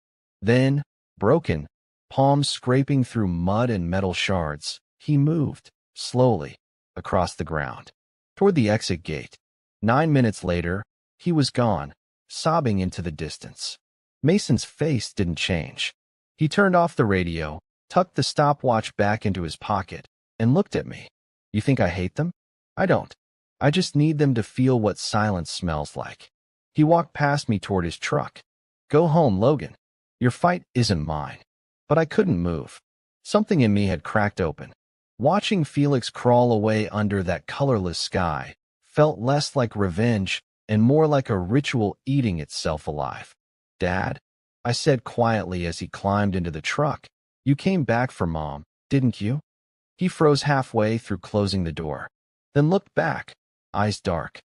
Then, broken, palms scraping through mud and metal shards, he moved, slowly, across the ground, toward the exit gate. 9 minutes later, he was gone, sobbing into the distance. Mason's face didn't change. He turned off the radio, tucked the stopwatch back into his pocket, and looked at me. You think I hate them? I don't. I just need them to feel what silence smells like. He walked past me toward his truck. Go home, Logan. Your fight isn't mine. But I couldn't move. Something in me had cracked open. Watching Felix crawl away under that colorless sky felt less like revenge and more like a ritual eating itself alive. Dad, I said quietly as he climbed into the truck, you came back for Mom, didn't you? He froze halfway through closing the door, then looked back, eyes dark.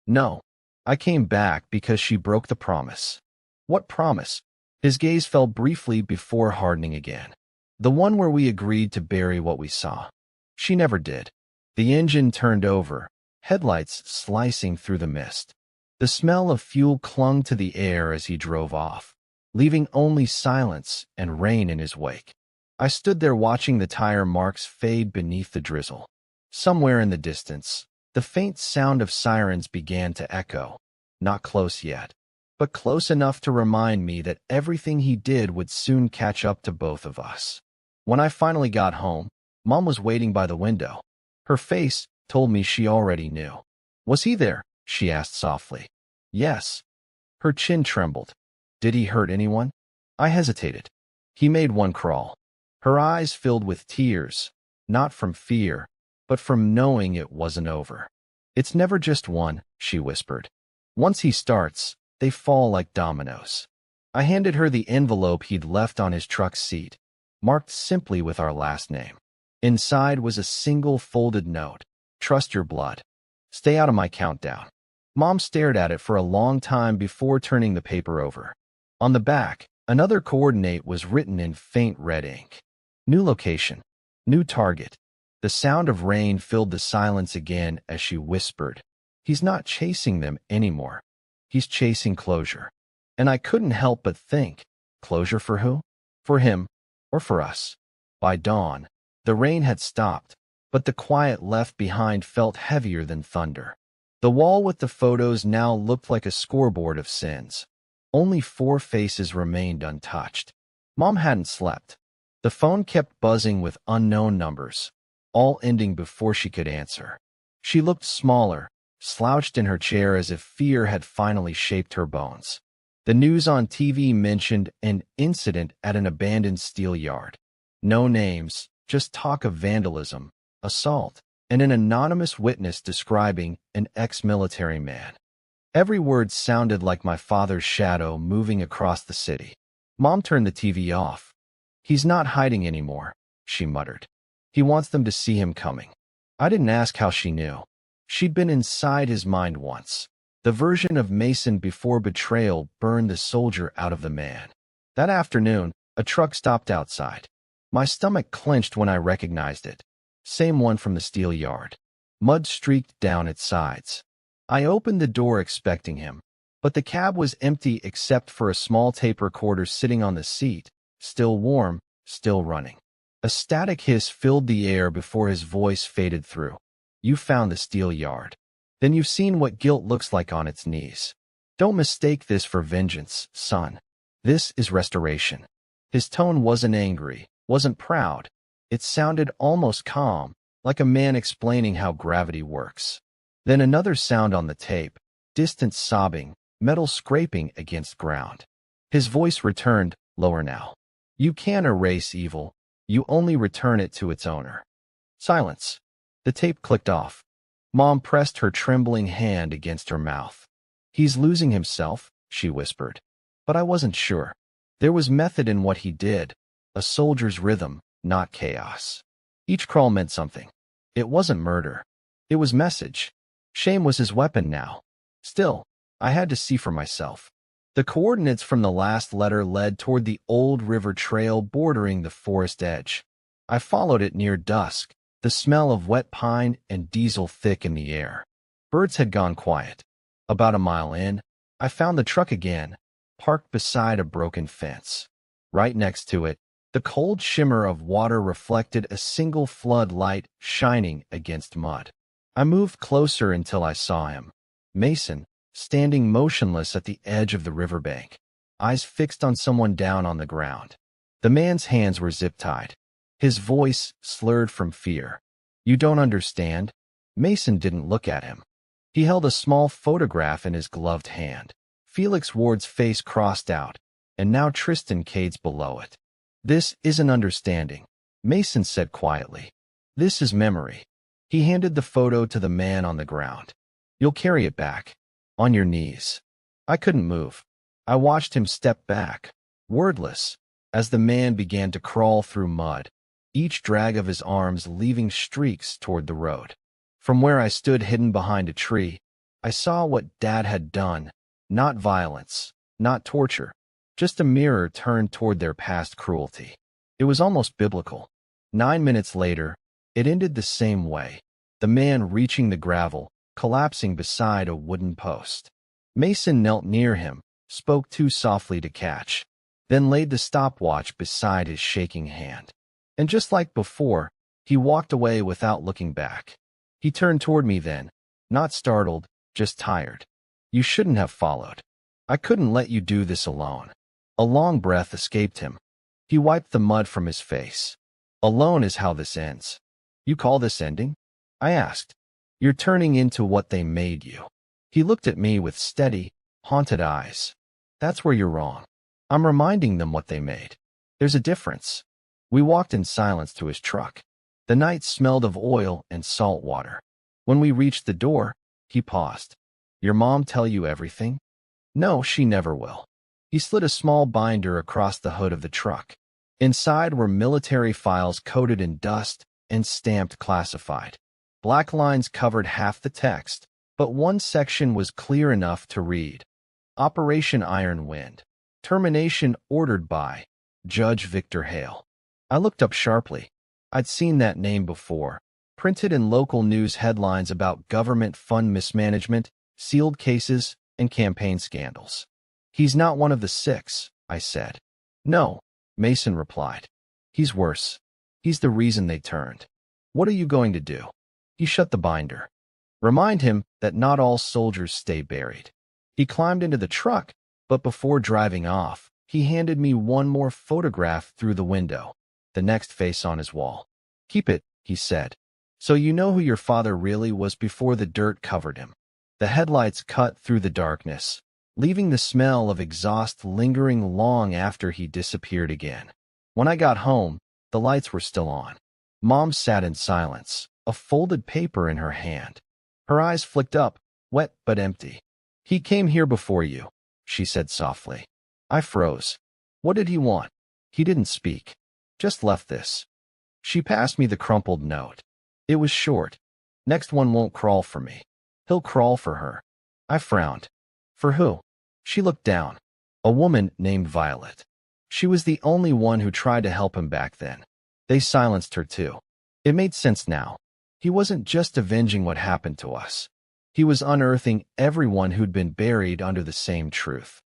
No, I came back because she broke the promise. What promise? His gaze fell briefly before hardening again. The one where we agreed to bury what we saw. She never did. The engine turned over, headlights slicing through the mist. The smell of fuel clung to the air as he drove off, leaving only silence and rain in his wake. I stood there watching the tire marks fade beneath the drizzle. Somewhere in the distance, the faint sound of sirens began to echo, not close yet, but close enough to remind me that everything he did would soon catch up to both of us. When I finally got home, Mom was waiting by the window. Her face told me she already knew. Was he there? She asked softly. Yes. Her chin trembled. Did he hurt anyone? I hesitated. He made one crawl. Her eyes filled with tears, not from fear, but from knowing it wasn't over. It's never just one, she whispered. Once he starts, they fall like dominoes. I handed her the envelope he'd left on his truck's seat, marked simply with our last name. Inside was a single folded note. Trust your blood. Stay out of my countdown. Mom stared at it for a long time before turning the paper over. On the back, another coordinate was written in faint red ink. New location. New target. The sound of rain filled the silence again as she whispered, He's not chasing them anymore. He's chasing closure. And I couldn't help but think, closure for who? For him, or for us? By dawn, the rain had stopped, but the quiet left behind felt heavier than thunder. The wall with the photos now looked like a scoreboard of sins. Only 4 faces remained untouched. Mom hadn't slept. The phone kept buzzing with unknown numbers, all ending before she could answer. She looked smaller, slouched in her chair as if fear had finally shaped her bones. The news on TV mentioned an incident at an abandoned steel yard. No names, just talk of vandalism, assault, and an anonymous witness describing an ex-military man. Every word sounded like my father's shadow moving across the city. Mom turned the TV off, He's not hiding anymore, she muttered. He wants them to see him coming. I didn't ask how she knew. She'd been inside his mind once. The version of Mason before betrayal burned the soldier out of the man. That afternoon, a truck stopped outside. My stomach clenched when I recognized it. Same one from the steel yard. Mud streaked down its sides. I opened the door expecting him, but the cab was empty except for a small tape recorder sitting on the seat, still warm, still running. A static hiss filled the air before his voice faded through. You found the steel yard. Then you've seen what guilt looks like on its knees. Don't mistake this for vengeance, son. This is restoration. His tone wasn't angry, wasn't proud. It sounded almost calm, like a man explaining how gravity works. Then another sound on the tape, distant sobbing, metal scraping against ground. His voice returned, lower now. You can't erase evil. You only return it to its owner. Silence. The tape clicked off. Mom pressed her trembling hand against her mouth. He's losing himself, she whispered. But I wasn't sure. There was method in what he did, a soldier's rhythm, not chaos. Each crawl meant something. It wasn't murder. It was message. Shame was his weapon now. Still, I had to see for myself. The coordinates from the last letter led toward the old river trail bordering the forest edge. I followed it near dusk, the smell of wet pine and diesel thick in the air. Birds had gone quiet. About a mile in, I found the truck again, parked beside a broken fence. Right next to it, the cold shimmer of water reflected a single flood light shining against mud. I moved closer until I saw him. Mason, standing motionless at the edge of the riverbank, eyes fixed on someone down on the ground. The man's hands were zip-tied. His voice slurred from fear. You don't understand. Mason didn't look at him. He held a small photograph in his gloved hand. Felix Ward's face crossed out, and now Tristan Cade's below it. This isn't understanding, Mason said quietly. This is memory. He handed the photo to the man on the ground. You'll carry it back. On your knees. I couldn't move. I watched him step back, wordless, as the man began to crawl through mud, each drag of his arms leaving streaks toward the road. From where I stood hidden behind a tree, I saw what Dad had done. Not violence, not torture, just a mirror turned toward their past cruelty. It was almost biblical. 9 minutes later, it ended the same way, the man reaching the gravel, collapsing beside a wooden post. Mason knelt near him, spoke too softly to catch, then laid the stopwatch beside his shaking hand. And just like before, he walked away without looking back. He turned toward me then, not startled, just tired. You shouldn't have followed. I couldn't let you do this alone. A long breath escaped him. He wiped the mud from his face. Alone is how this ends. You call this ending? I asked. You're turning into what they made you. He looked at me with steady, haunted eyes. That's where you're wrong. I'm reminding them what they made. There's a difference. We walked in silence to his truck. The night smelled of oil and salt water. When we reached the door, he paused. Your mom tell you everything? No, she never will. He slid a small binder across the hood of the truck. Inside were military files coated in dust and stamped classified. Black lines covered half the text, but one section was clear enough to read. Operation Iron Wind. Termination ordered by Judge Victor Hale. I looked up sharply. I'd seen that name before, printed in local news headlines about government fund mismanagement, sealed cases, and campaign scandals. He's not one of the 6, I said. No, Mason replied. He's worse. He's the reason they turned. What are you going to do? He shut the binder. Remind him that not all soldiers stay buried. He climbed into the truck, but before driving off, he handed me one more photograph through the window, the next face on his wall. Keep it, he said, so you know who your father really was before the dirt covered him. The headlights cut through the darkness, leaving the smell of exhaust lingering long after he disappeared again. When I got home, the lights were still on. Mom sat in silence, a folded paper in her hand. Her eyes flicked up, wet but empty. He came here before you, she said softly. I froze. What did he want? He didn't speak. Just left this. She passed me the crumpled note. It was short. Next one won't crawl for me. He'll crawl for her. I frowned. For who? She looked down. A woman named Violet. She was the only one who tried to help him back then. They silenced her too. It made sense now. He wasn't just avenging what happened to us. He was unearthing everyone who'd been buried under the same truth.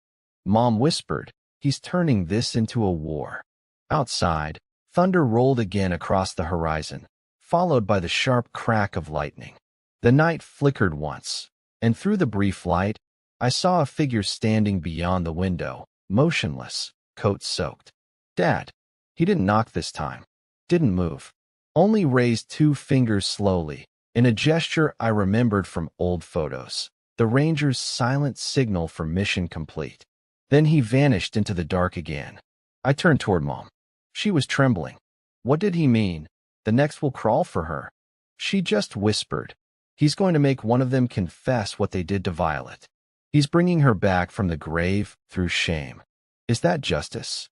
Mom whispered, he's turning this into a war. Outside, thunder rolled again across the horizon, followed by the sharp crack of lightning. The night flickered once, and through the brief light, I saw a figure standing beyond the window, motionless, coat soaked. Dad. He didn't knock this time. Didn't move. Only raised 2 fingers slowly, in a gesture I remembered from old photos. The ranger's silent signal for mission complete. Then he vanished into the dark again. I turned toward Mom. She was trembling. What did he mean? The next will crawl for her. She just whispered. He's going to make one of them confess what they did to Violet. He's bringing her back from the grave through shame. Is that justice?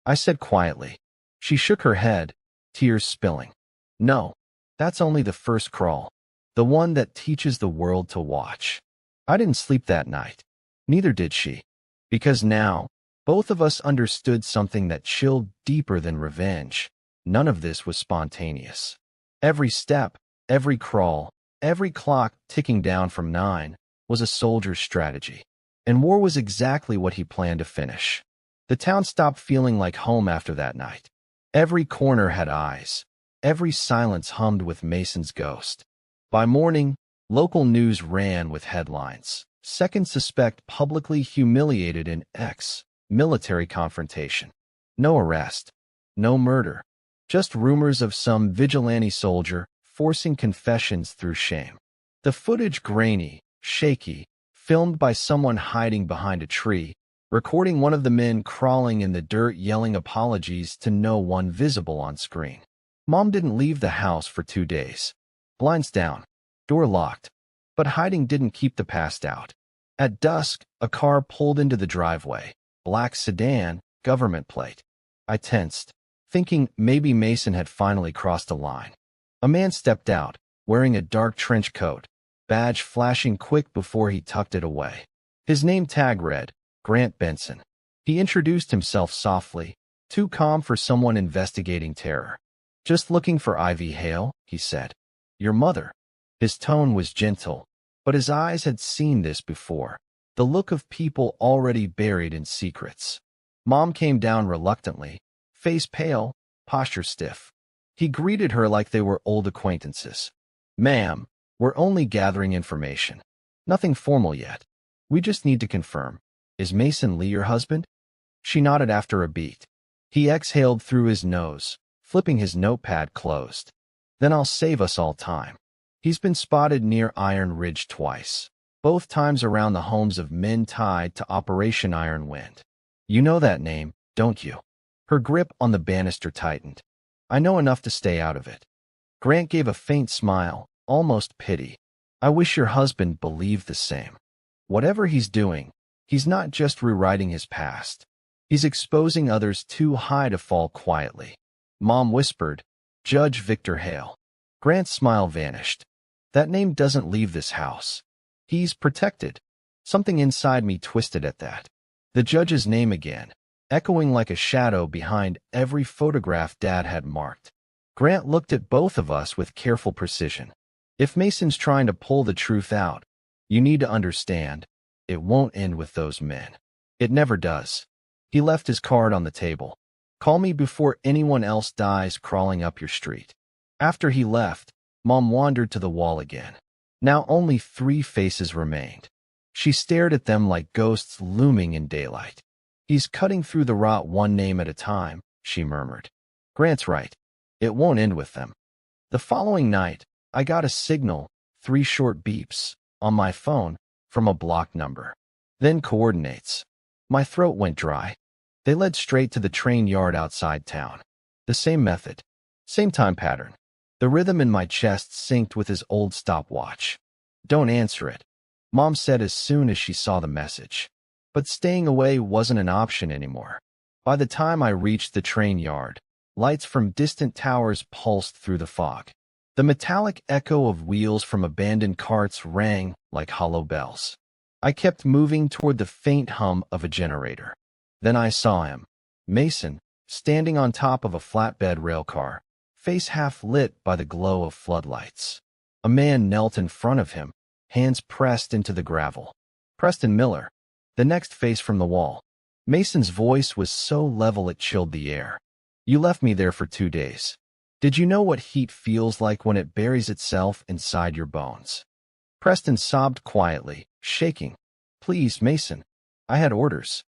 I said quietly. She shook her head, tears spilling. No, that's only the first crawl, the one that teaches the world to watch. I didn't sleep that night. Neither did she. Because now, both of us understood something that chilled deeper than revenge. None of this was spontaneous. Every step, every crawl, every clock ticking down from 9 was a soldier's strategy. And war was exactly what he planned to finish. The town stopped feeling like home after that night. Every corner had eyes. Every silence hummed with Mason's ghost. By morning, local news ran with headlines. Second suspect publicly humiliated in military confrontation. No arrest. No murder. Just rumors of some vigilante soldier forcing confessions through shame. The footage grainy, shaky, filmed by someone hiding behind a tree, recording one of the men crawling in the dirt yelling apologies to no one visible on screen. Mom didn't leave the house for 2 days. Blinds down, door locked. But hiding didn't keep the past out. At dusk, a car pulled into the driveway. Black sedan, government plate. I tensed, thinking maybe Mason had finally crossed a line. A man stepped out, wearing a dark trench coat, badge flashing quick before he tucked it away. His name tag read, Grant Benson. He introduced himself softly, too calm for someone investigating terror. Just looking for Ivy Hale, he said. Your mother. His tone was gentle, but his eyes had seen this before. The look of people already buried in secrets. Mom came down reluctantly, face pale, posture stiff. He greeted her like they were old acquaintances. Ma'am, we're only gathering information. Nothing formal yet. We just need to confirm. Is Mason Lee your husband? She nodded after a beat. He exhaled through his nose, flipping his notepad closed. Then I'll save us all time. He's been spotted near Iron Ridge twice, both times around the homes of men tied to Operation Iron Wind. You know that name, don't you? Her grip on the banister tightened. I know enough to stay out of it. Grant gave a faint smile, almost pity. I wish your husband believed the same. Whatever he's doing, he's not just rewriting his past. He's exposing others too high to fall quietly. Mom whispered, Judge Victor Hale. Grant's smile vanished. That name doesn't leave this house. He's protected. Something inside me twisted at that. The judge's name again, echoing like a shadow behind every photograph Dad had marked. Grant looked at both of us with careful precision. If Mason's trying to pull the truth out, you need to understand, it won't end with those men. It never does. He left his card on the table. Call me before anyone else dies crawling up your street. After he left, Mom wandered to the wall again. Now only 3 faces remained. She stared at them like ghosts looming in daylight. He's cutting through the rot one name at a time, she murmured. Grant's right. It won't end with them. The following night, I got a signal, 3 short beeps, on my phone, from a blocked number. Then coordinates. My throat went dry. They led straight to the train yard outside town. The same method. Same time pattern. The rhythm in my chest synced with his old stopwatch. Don't answer it, Mom said as soon as she saw the message. But staying away wasn't an option anymore. By the time I reached the train yard, Lights from distant towers pulsed through the fog. The metallic echo of wheels from abandoned carts rang like hollow bells. I kept moving toward the faint hum of a generator. Then I saw him, Mason, standing on top of a flatbed railcar, face half lit by the glow of floodlights. A man knelt in front of him, hands pressed into the gravel. Preston Miller, the next face from the wall. Mason's voice was so level it chilled the air. You left me there for 2 days. Did you know what heat feels like when it buries itself inside your bones? Preston sobbed quietly, shaking. Please, Mason. I had orders.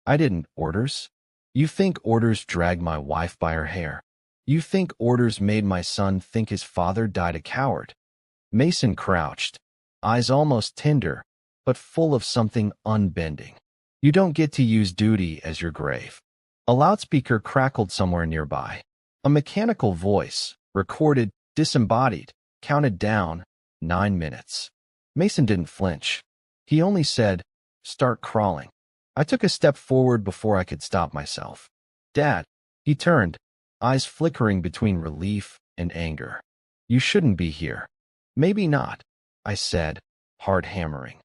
I didn't. Orders? You think orders dragged my wife by her hair? You think orders made my son think his father died a coward? Mason crouched, eyes almost tender, but full of something unbending. You don't get to use duty as your grave. A loudspeaker crackled somewhere nearby. A mechanical voice, recorded, disembodied, counted down, 9 minutes. Mason didn't flinch. He only said, "Start crawling." I took a step forward before I could stop myself. Dad. He turned, eyes flickering between relief and anger. You shouldn't be here. Maybe not, I said, heart hammering.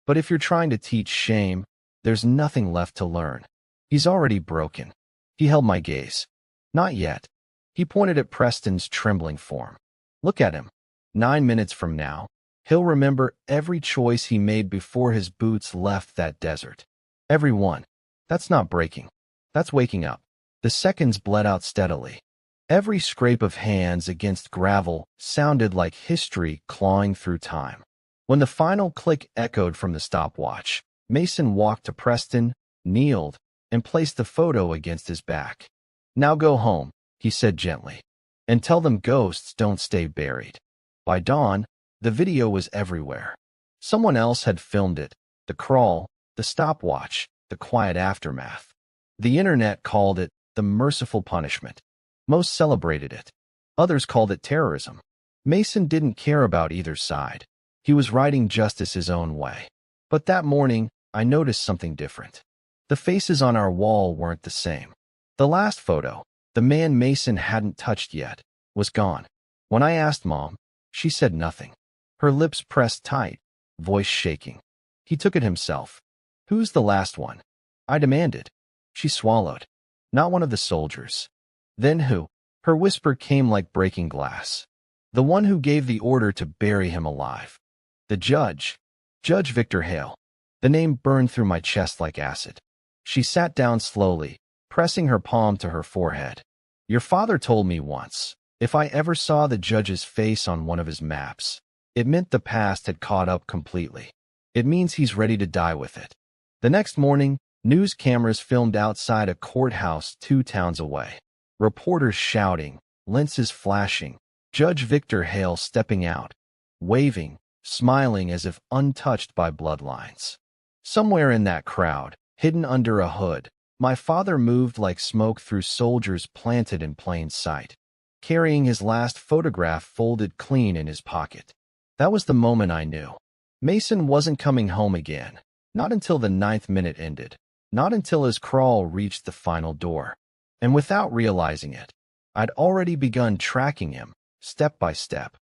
But if you're trying to teach shame, there's nothing left to learn. He's already broken. He held my gaze. Not yet. He pointed at Preston's trembling form. Look at him. 9 minutes from now, he'll remember every choice he made before his boots left that desert. Every one. That's not breaking. That's waking up. The seconds bled out steadily. Every scrape of hands against gravel sounded like history clawing through time. When the final click echoed from the stopwatch, Mason walked to Preston, kneeled, and placed the photo against his back. Now go home, he said gently, and tell them ghosts don't stay buried. By dawn, the video was everywhere. Someone else had filmed it, the crawl, the stopwatch, the quiet aftermath. The internet called it the merciful punishment. Most celebrated it. Others called it terrorism. Mason didn't care about either side. He was writing justice his own way. But that morning, I noticed something different. The faces on our wall weren't the same. The last photo, the man Mason hadn't touched yet, was gone. When I asked Mom, she said nothing. Her lips pressed tight, voice shaking. He took it himself. Who's the last one? I demanded. She swallowed. Not one of the soldiers. Then who? Her whisper came like breaking glass. The one who gave the order to bury him alive. The judge. Judge Victor Hale. The name burned through my chest like acid. She sat down slowly, pressing her palm to her forehead. Your father told me once, if I ever saw the judge's face on one of his maps, it meant the past had caught up completely. It means he's ready to die with it. The next morning, news cameras filmed outside a courthouse 2 towns away. Reporters shouting, lenses flashing, Judge Victor Hale stepping out, waving, smiling as if untouched by bloodlines. Somewhere in that crowd, hidden under a hood, my father moved like smoke through soldiers planted in plain sight, carrying his last photograph folded clean in his pocket. That was the moment I knew. Mason wasn't coming home again. Not until the 9th minute ended. Not until his crawl reached the final door. And without realizing it, I'd already begun tracking him, step by step.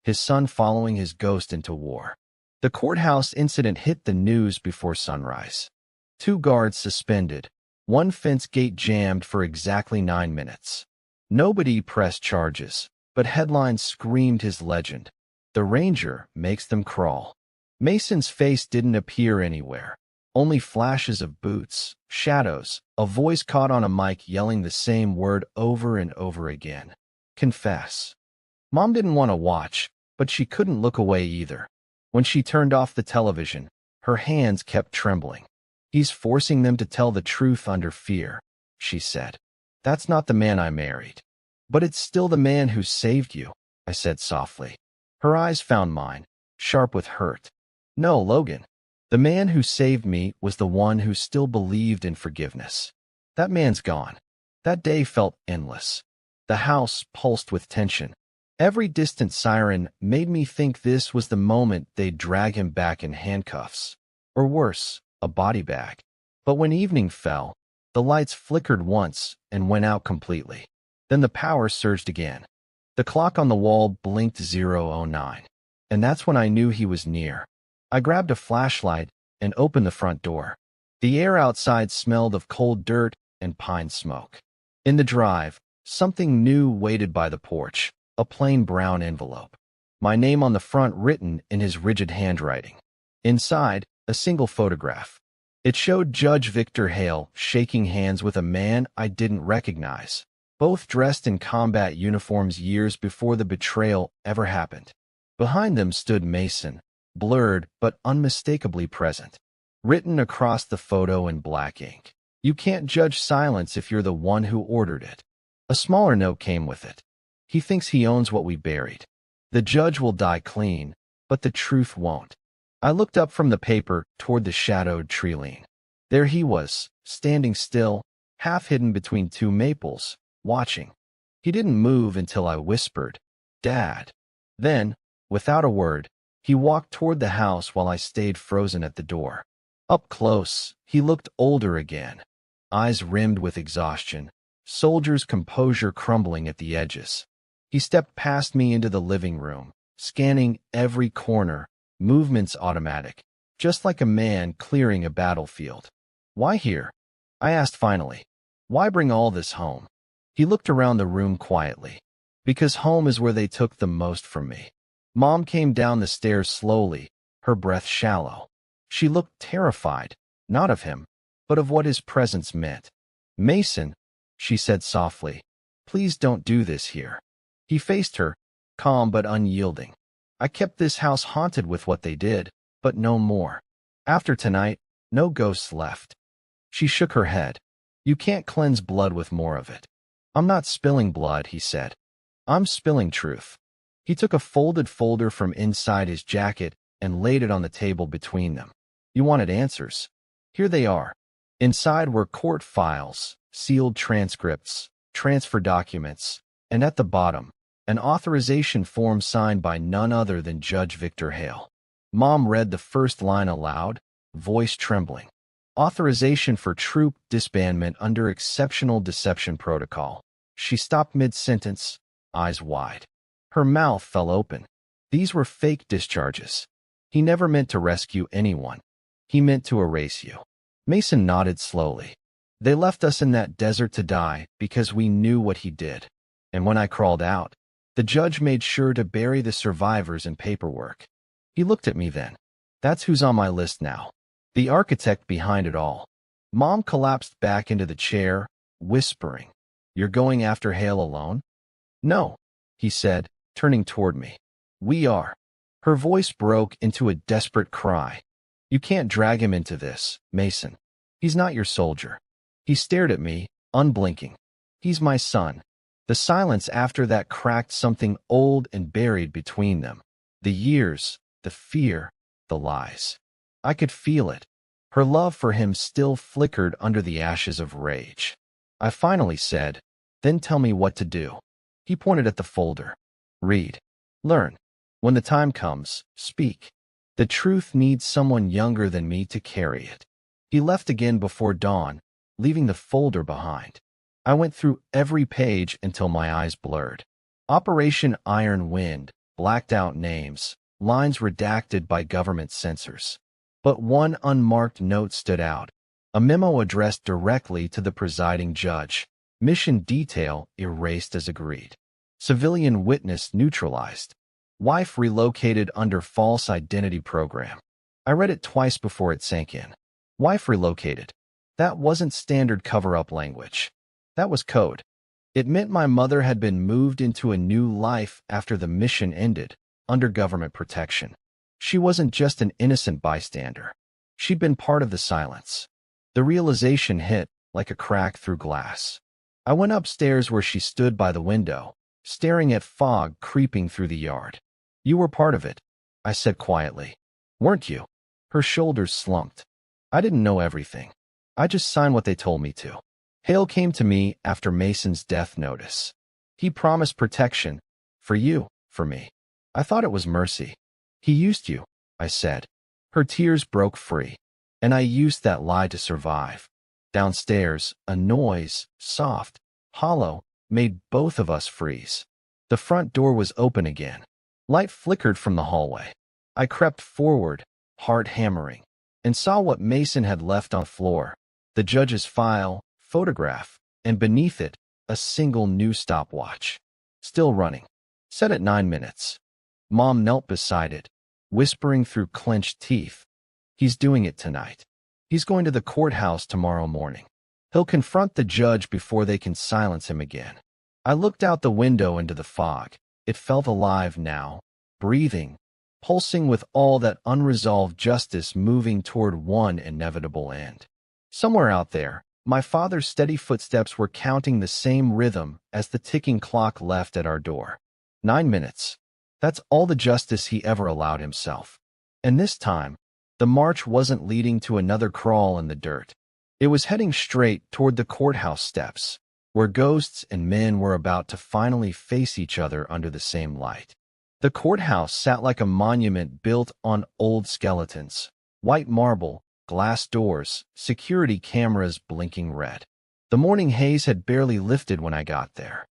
His son following his ghost into war. The courthouse incident hit the news before sunrise. 2 guards suspended. 1 fence gate jammed for exactly 9 minutes. Nobody pressed charges, but headlines screamed his legend. The ranger makes them crawl. Mason's face didn't appear anywhere. Only flashes of boots, shadows, a voice caught on a mic yelling the same word over and over again. Confess. Mom didn't want to watch, but she couldn't look away either. When she turned off the television, her hands kept trembling. He's forcing them to tell the truth under fear, she said. That's not the man I married. But it's still the man who saved you, I said softly. Her eyes found mine, sharp with hurt. No, Logan. The man who saved me was the one who still believed in forgiveness. That man's gone. That day felt endless. The house pulsed with tension. Every distant siren made me think this was the moment they'd drag him back in handcuffs. Or worse, a body bag. But when evening fell, the lights flickered once and went out completely. Then the power surged again. The clock on the wall blinked 0:09, and that's when I knew he was near. I grabbed a flashlight and opened the front door. The air outside smelled of cold dirt and pine smoke. In the drive, something new waited by the porch, a plain brown envelope. My name on the front written in his rigid handwriting. Inside, a single photograph. It showed Judge Victor Hale shaking hands with a man I didn't recognize, both dressed in combat uniforms years before the betrayal ever happened. Behind them stood Mason, blurred but unmistakably present. Written across the photo in black ink. You can't judge silence if you're the one who ordered it. A smaller note came with it. He thinks he owns what we buried. The judge will die clean, but the truth won't. I looked up from the paper toward the shadowed tree line. There he was, standing still, half hidden between two maples, watching. He didn't move until I whispered, "Dad." Then, without a word, he walked toward the house while I stayed frozen at the door. Up close, he looked older again, eyes rimmed with exhaustion, soldier's composure crumbling at the edges. He stepped past me into the living room, scanning every corner, movements automatic, just like a man clearing a battlefield. "Why here?" I asked finally. "Why bring all this home?" He looked around the room quietly. "Because home is where they took the most from me." Mom came down the stairs slowly, her breath shallow. She looked terrified, not of him, but of what his presence meant. "Mason," she said softly, "please don't do this here." He faced her, calm but unyielding. "I kept this house haunted with what they did, but no more. After tonight, no ghosts left." She shook her head. "You can't cleanse blood with more of it." "I'm not spilling blood," he said. "I'm spilling truth." He took a folded folder from inside his jacket and laid it on the table between them. "You wanted answers. Here they are." Inside were court files, sealed transcripts, transfer documents, and at the bottom, an authorization form signed by none other than Judge Victor Hale. Mom read the first line aloud, voice trembling. "Authorization for troop disbandment under exceptional deception protocol." She stopped mid-sentence, eyes wide. Her mouth fell open. These were fake discharges. He never meant to rescue anyone. He meant to erase you. Mason nodded slowly. "They left us in that desert to die because we knew what he did. And when I crawled out, the judge made sure to bury the survivors in paperwork." He looked at me then. "That's who's on my list now. The architect behind it all." Mom collapsed back into the chair, whispering, "You're going after Hale alone?" "No," he said, turning toward me. "We are." Her voice broke into a desperate cry. "You can't drag him into this, Mason. He's not your soldier." He stared at me, unblinking. "He's my son." The silence after that cracked something old and buried between them. The years, the fear, the lies. I could feel it. Her love for him still flickered under the ashes of rage. I finally said, "Then tell me what to do." He pointed at the folder. "Read. Learn. When the time comes, speak. The truth needs someone younger than me to carry it." He left again before dawn, leaving the folder behind. I went through every page until my eyes blurred. Operation Iron Wind, blacked out names, lines redacted by government censors. But one unmarked note stood out. A memo addressed directly to the presiding judge. Mission detail erased as agreed. Civilian witness neutralized. Wife relocated under false identity program. I read it twice before it sank in. Wife relocated. That wasn't standard cover-up language. That was code. It meant my mother had been moved into a new life after the mission ended, under government protection. She wasn't just an innocent bystander. She'd been part of the silence. The realization hit like a crack through glass. I went upstairs where she stood by the window, staring at fog creeping through the yard. "You were part of it," I said quietly. "Weren't you?" Her shoulders slumped. "I didn't know everything. I just signed what they told me to." Hale came to me after Mason's death notice. He promised protection. For you, for me. I thought it was mercy. "He used you," I said. Her tears broke free. "And I used that lie to survive." Downstairs, a noise, soft, hollow, made both of us freeze. The front door was open again. Light flickered from the hallway. I crept forward, heart hammering, and saw what Mason had left on the floor. The judge's file, photograph, and beneath it, a single new stopwatch. Still running. Set at 9 minutes. Mom knelt beside it, whispering through clenched teeth. He's doing it tonight. He's going to the courthouse tomorrow morning. He'll confront the judge before they can silence him again. I looked out the window into the fog. It felt alive now, breathing, pulsing with all that unresolved justice moving toward one inevitable end. Somewhere out there, my father's steady footsteps were counting the same rhythm as the ticking clock left at our door. 9 minutes. That's all the justice he ever allowed himself. And this time, the march wasn't leading to another crawl in the dirt. It was heading straight toward the courthouse steps, where ghosts and men were about to finally face each other under the same light. The courthouse sat like a monument built on old skeletons, white marble, glass doors, security cameras blinking red. The morning haze had barely lifted when I got there.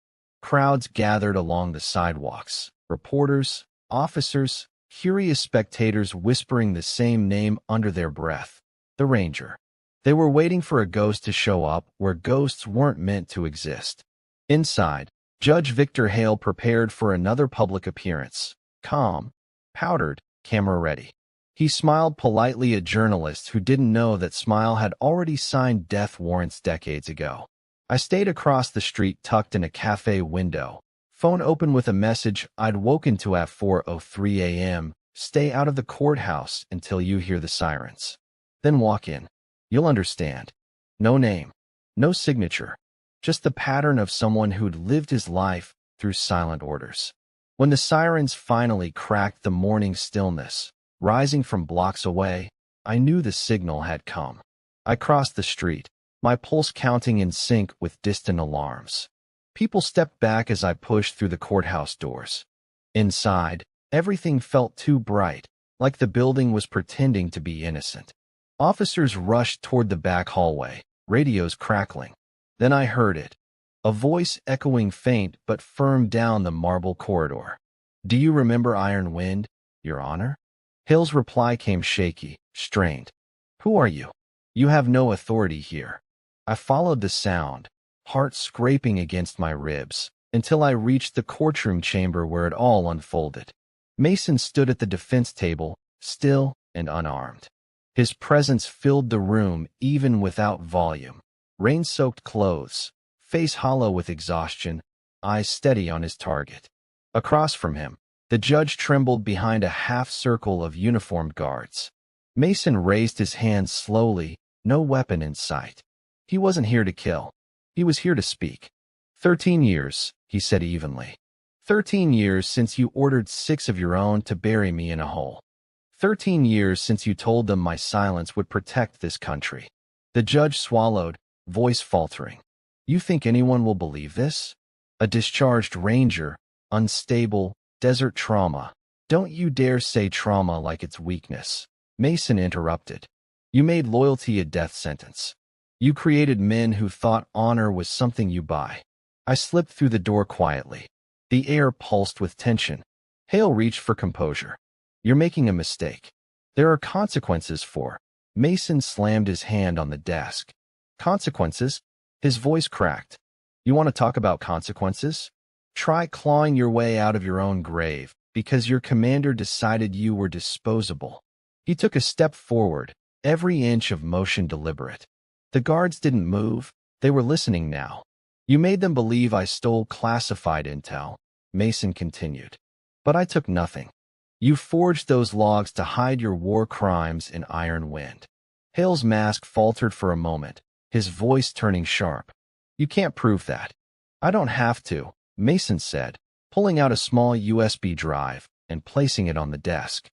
Crowds gathered along the sidewalks, reporters, officers, curious spectators whispering the same name under their breath, the Ranger. They were waiting for a ghost to show up where ghosts weren't meant to exist. Inside, Judge Victor Hale prepared for another public appearance, calm, powdered, camera ready. He smiled politely at journalists who didn't know that Smile had already signed death warrants decades ago. I stayed across the street tucked in a cafe window, phone open with a message I'd woken to at 4:03 a.m. Stay out of the courthouse until you hear the sirens. Then walk in. You'll understand. No name, no signature, just the pattern of someone who'd lived his life through silent orders. When the sirens finally cracked the morning stillness, rising from blocks away, I knew the signal had come. I crossed the street, my pulse counting in sync with distant alarms. People stepped back as I pushed through the courthouse doors. Inside, everything felt too bright, like the building was pretending to be innocent. Officers rushed toward the back hallway, radios crackling. Then I heard it, a voice echoing faint but firm down the marble corridor. "Do you remember Iron Wind, Your Honor?" Hill's reply came shaky, strained. "Who are you? You have no authority here." I followed the sound, heart scraping against my ribs, until I reached the courtroom chamber where it all unfolded. Mason stood at the defense table, still and unarmed. His presence filled the room even without volume. Rain-soaked clothes, face hollow with exhaustion, eyes steady on his target. Across from him, the judge trembled behind a half-circle of uniformed guards. Mason raised his hand slowly, no weapon in sight. He wasn't here to kill. He was here to speak. 13 years, he said evenly. 13 years since you ordered 6 of your own to bury me in a hole. 13 years since you told them my silence would protect this country. The judge swallowed, voice faltering. You think anyone will believe this? A discharged ranger, unstable, desert trauma. Don't you dare say trauma like it's weakness. Mason interrupted. You made loyalty a death sentence. You created men who thought honor was something you buy. I slipped through the door quietly. The air pulsed with tension. Hale reached for composure. You're making a mistake. There are consequences for. Mason slammed his hand on the desk. Consequences? His voice cracked. You want to talk about consequences? Try clawing your way out of your own grave because your commander decided you were disposable. He took a step forward, every inch of motion deliberate. The guards didn't move. They were listening now. You made them believe I stole classified intel, Mason continued. But I took nothing. You forged those logs to hide your war crimes in Iron Wind. Hale's mask faltered for a moment, his voice turning sharp. You can't prove that. I don't have to, Mason said, pulling out a small USB drive and placing it on the desk.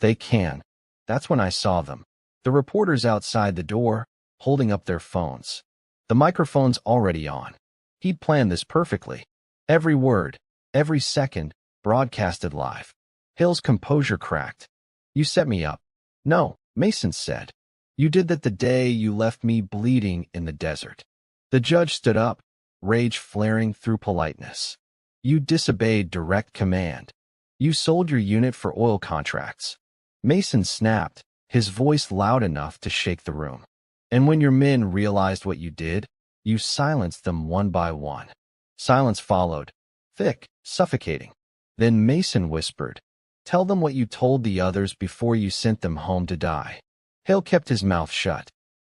They can. That's when I saw them. The reporters outside the door, holding up their phones. The microphone's already on. He'd planned this perfectly. Every word, every second, broadcasted live. Hill's composure cracked. You set me up. No, Mason said. You did that the day you left me bleeding in the desert. The judge stood up, rage flaring through politeness. You disobeyed direct command. You sold your unit for oil contracts. Mason snapped, his voice loud enough to shake the room. And when your men realized what you did, you silenced them one by one. Silence followed, thick, suffocating. Then Mason whispered, "Tell them what you told the others before you sent them home to die." Hale kept his mouth shut.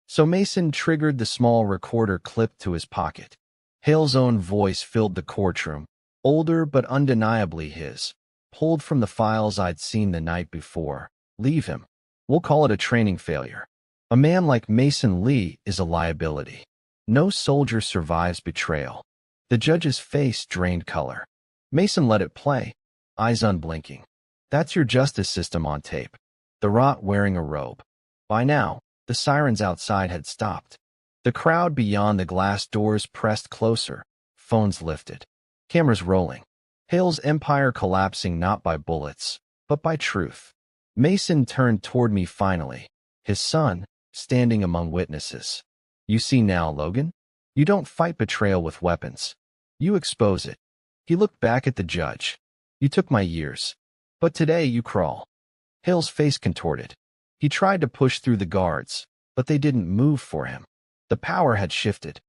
So Mason triggered the small recorder clipped to his pocket. Hale's own voice filled the courtroom, older but undeniably his, pulled from the files I'd seen the night before. "Leave him. We'll call it a training failure. A man like Mason Lee is a liability. No soldier survives betrayal." The judge's face drained color. Mason let it play, eyes unblinking. "That's your justice system on tape. The rot wearing a robe." By now, the sirens outside had stopped. The crowd beyond the glass doors pressed closer, phones lifted, cameras rolling. Hale's empire collapsing not by bullets, but by truth. Mason turned toward me finally, his son, standing among witnesses. "You see now, Logan? You don't fight betrayal with weapons. You expose it." He looked back at the judge. "You took my years, but today you crawl." Hale's face contorted. He tried to push through the guards, but they didn't move for him. The power had shifted.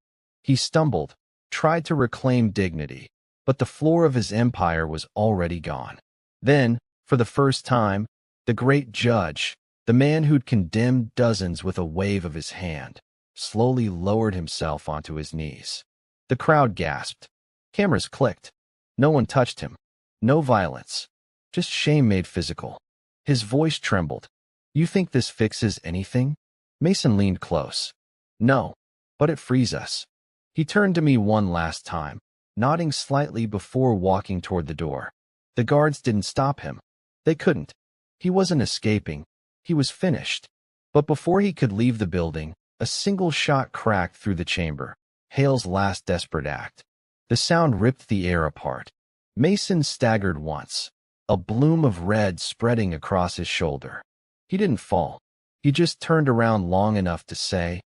He stumbled, tried to reclaim dignity, but the floor of his empire was already gone. Then, for the first time, the great judge, the man who'd condemned dozens with a wave of his hand, slowly lowered himself onto his knees. The crowd gasped. Cameras clicked. No one touched him. No violence. Just shame made physical. His voice trembled. "You think this fixes anything?" Mason leaned close. "No, but it frees us." He turned to me one last time, nodding slightly before walking toward the door. The guards didn't stop him. They couldn't. He wasn't escaping. He was finished. But before he could leave the building, a single shot cracked through the chamber. Hale's last desperate act. The sound ripped the air apart. Mason staggered once, a bloom of red spreading across his shoulder. He didn't fall. He just turned around long enough to say,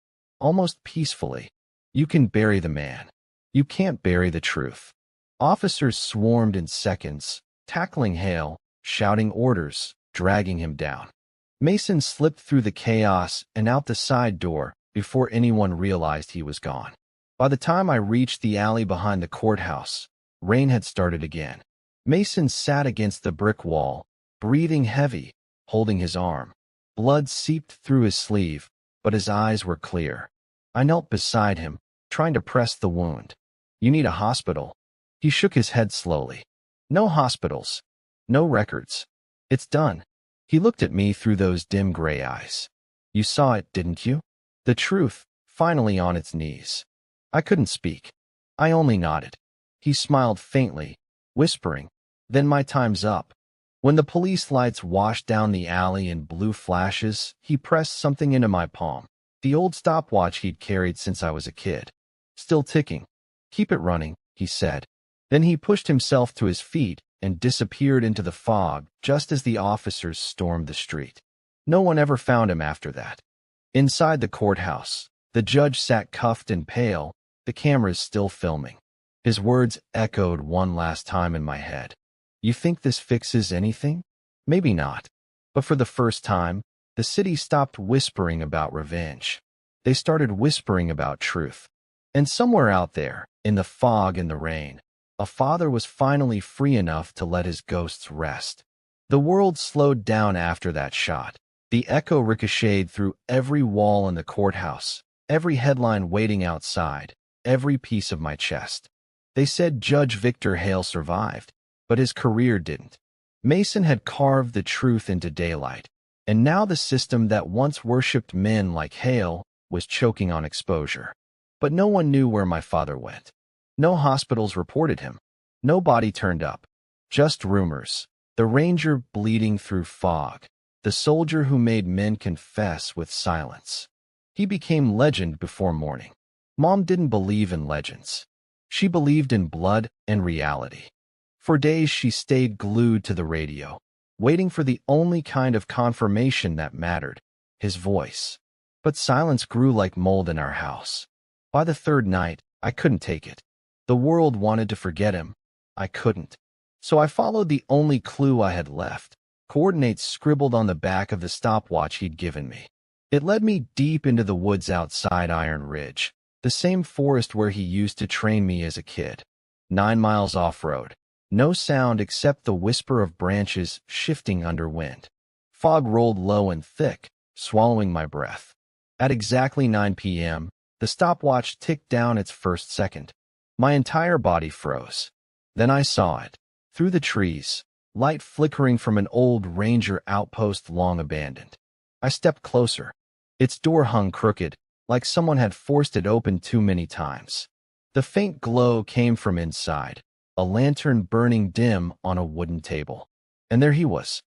almost peacefully, "You can bury the man. You can't bury the truth." Officers swarmed in seconds, tackling Hale, shouting orders, dragging him down. Mason slipped through the chaos and out the side door before anyone realized he was gone. By the time I reached the alley behind the courthouse, rain had started again. Mason sat against the brick wall, breathing heavy, holding his arm. Blood seeped through his sleeve, but his eyes were clear. I knelt beside him, trying to press the wound. "You need a hospital." He shook his head slowly. "No hospitals. No records. It's done." He looked at me through those dim gray eyes. "You saw it, didn't you? The truth, finally on its knees." I couldn't speak. I only nodded. He smiled faintly, whispering, "Then my time's up." When the police lights washed down the alley in blue flashes, he pressed something into my palm. The old stopwatch he'd carried since I was a kid. "Still ticking. Keep it running," he said. Then he pushed himself to his feet and disappeared into the fog just as the officers stormed the street. No one ever found him after that. Inside the courthouse, the judge sat cuffed and pale, the cameras still filming. His words echoed one last time in my head. "You think this fixes anything? Maybe not." But for the first time, the city stopped whispering about revenge. They started whispering about truth. And somewhere out there, in the fog and the rain, a father was finally free enough to let his ghosts rest. The world slowed down after that shot. The echo ricocheted through every wall in the courthouse, every headline waiting outside, every piece of my chest. They said Judge Victor Hale survived, but his career didn't. Mason had carved the truth into daylight, and now the system that once worshipped men like Hale was choking on exposure. But no one knew where my father went. No hospitals reported him. No body turned up. Just rumors. The ranger bleeding through fog. The soldier who made men confess with silence. He became legend before morning. Mom didn't believe in legends. She believed in blood and reality. For days she stayed glued to the radio, waiting for the only kind of confirmation that mattered, his voice. But silence grew like mold in our house. By the third night, I couldn't take it. The world wanted to forget him. I couldn't. So I followed the only clue I had left, coordinates scribbled on the back of the stopwatch he'd given me. It led me deep into the woods outside Iron Ridge, the same forest where he used to train me as a kid. 9 miles off-road. No sound except the whisper of branches shifting under wind. Fog rolled low and thick, swallowing my breath. At exactly 9 p.m., the stopwatch ticked down its first second. My entire body froze. Then I saw it. Through the trees, light flickering from an old ranger outpost long abandoned. I stepped closer. Its door hung crooked, like someone had forced it open too many times. The faint glow came from inside, a lantern burning dim on a wooden table. And there he was.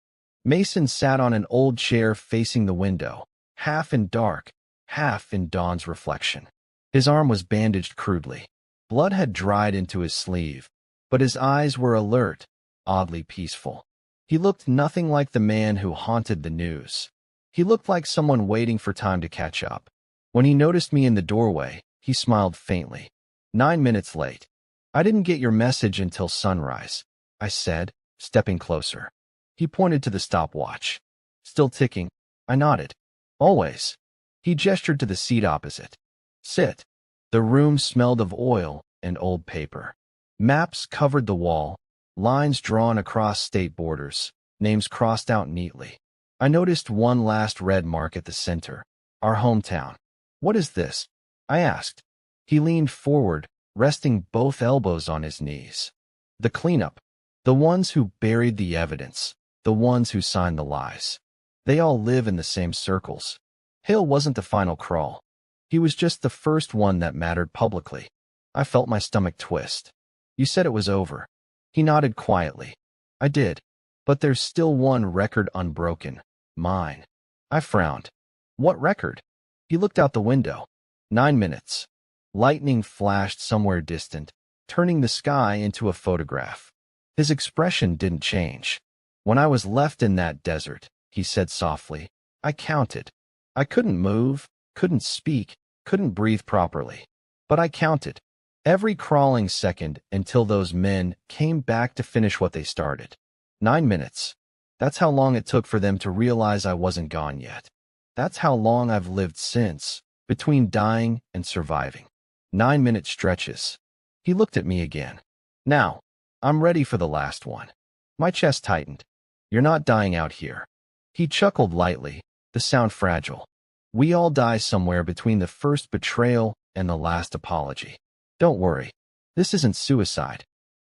Mason sat on an old chair facing the window, half in dark, half in dawn's reflection. His arm was bandaged crudely. Blood had dried into his sleeve, but his eyes were alert, oddly peaceful. He looked nothing like the man who haunted the news. He looked like someone waiting for time to catch up. When he noticed me in the doorway, he smiled faintly. 9 minutes late. I didn't get your message until sunrise, I said, stepping closer. He pointed to the stopwatch. Still ticking. I nodded. Always. He gestured to the seat opposite. Sit. The room smelled of oil and old paper. Maps covered the wall, lines drawn across state borders, names crossed out neatly. I noticed one last red mark at the center, our hometown. What is this? I asked. He leaned forward, resting both elbows on his knees. The cleanup. The ones who buried the evidence. The ones who signed the lies. They all live in the same circles. Hale wasn't the final crawl. He was just the first one that mattered publicly. I felt my stomach twist. You said it was over. He nodded quietly. I did. But there's still one record unbroken. Mine. I frowned. What record? He looked out the window. 9 minutes. Lightning flashed somewhere distant, turning the sky into a photograph. His expression didn't change. When I was left in that desert, he said softly, I counted. I couldn't move, couldn't speak, couldn't breathe properly. But I counted. Every crawling second until those men came back to finish what they started. 9 minutes. That's how long it took for them to realize I wasn't gone yet. That's how long I've lived since, between dying and surviving. 9-minute stretches. He looked at me again. Now, I'm ready for the last one. My chest tightened. You're not dying out here. He chuckled lightly, the sound fragile. We all die somewhere between the first betrayal and the last apology. Don't worry. This isn't suicide.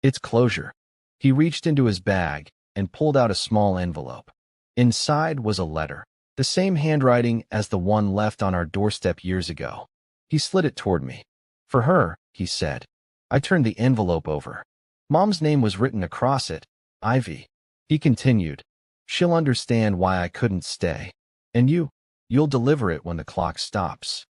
It's closure. He reached into his bag and pulled out a small envelope. Inside was a letter, the same handwriting as the one left on our doorstep years ago. He slid it toward me. For her, he said. I turned the envelope over. Mom's name was written across it, Ivy. He continued. She'll understand why I couldn't stay. And you'll deliver it when the clock stops.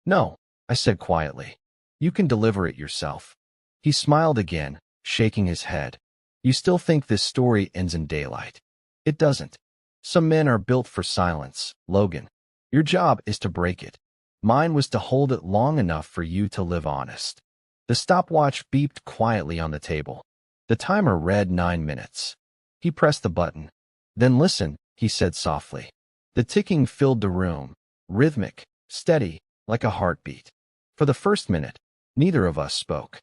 No, I said quietly. You can deliver it yourself. He smiled again, shaking his head. You still think this story ends in daylight. It doesn't. Some men are built for silence, Logan. Your job is to break it. Mine was to hold it long enough for you to live honest. The stopwatch beeped quietly on the table. The timer read 9 minutes. He pressed the button. Then listen, he said softly. The ticking filled the room, rhythmic, steady, like a heartbeat. For the first minute, neither of us spoke.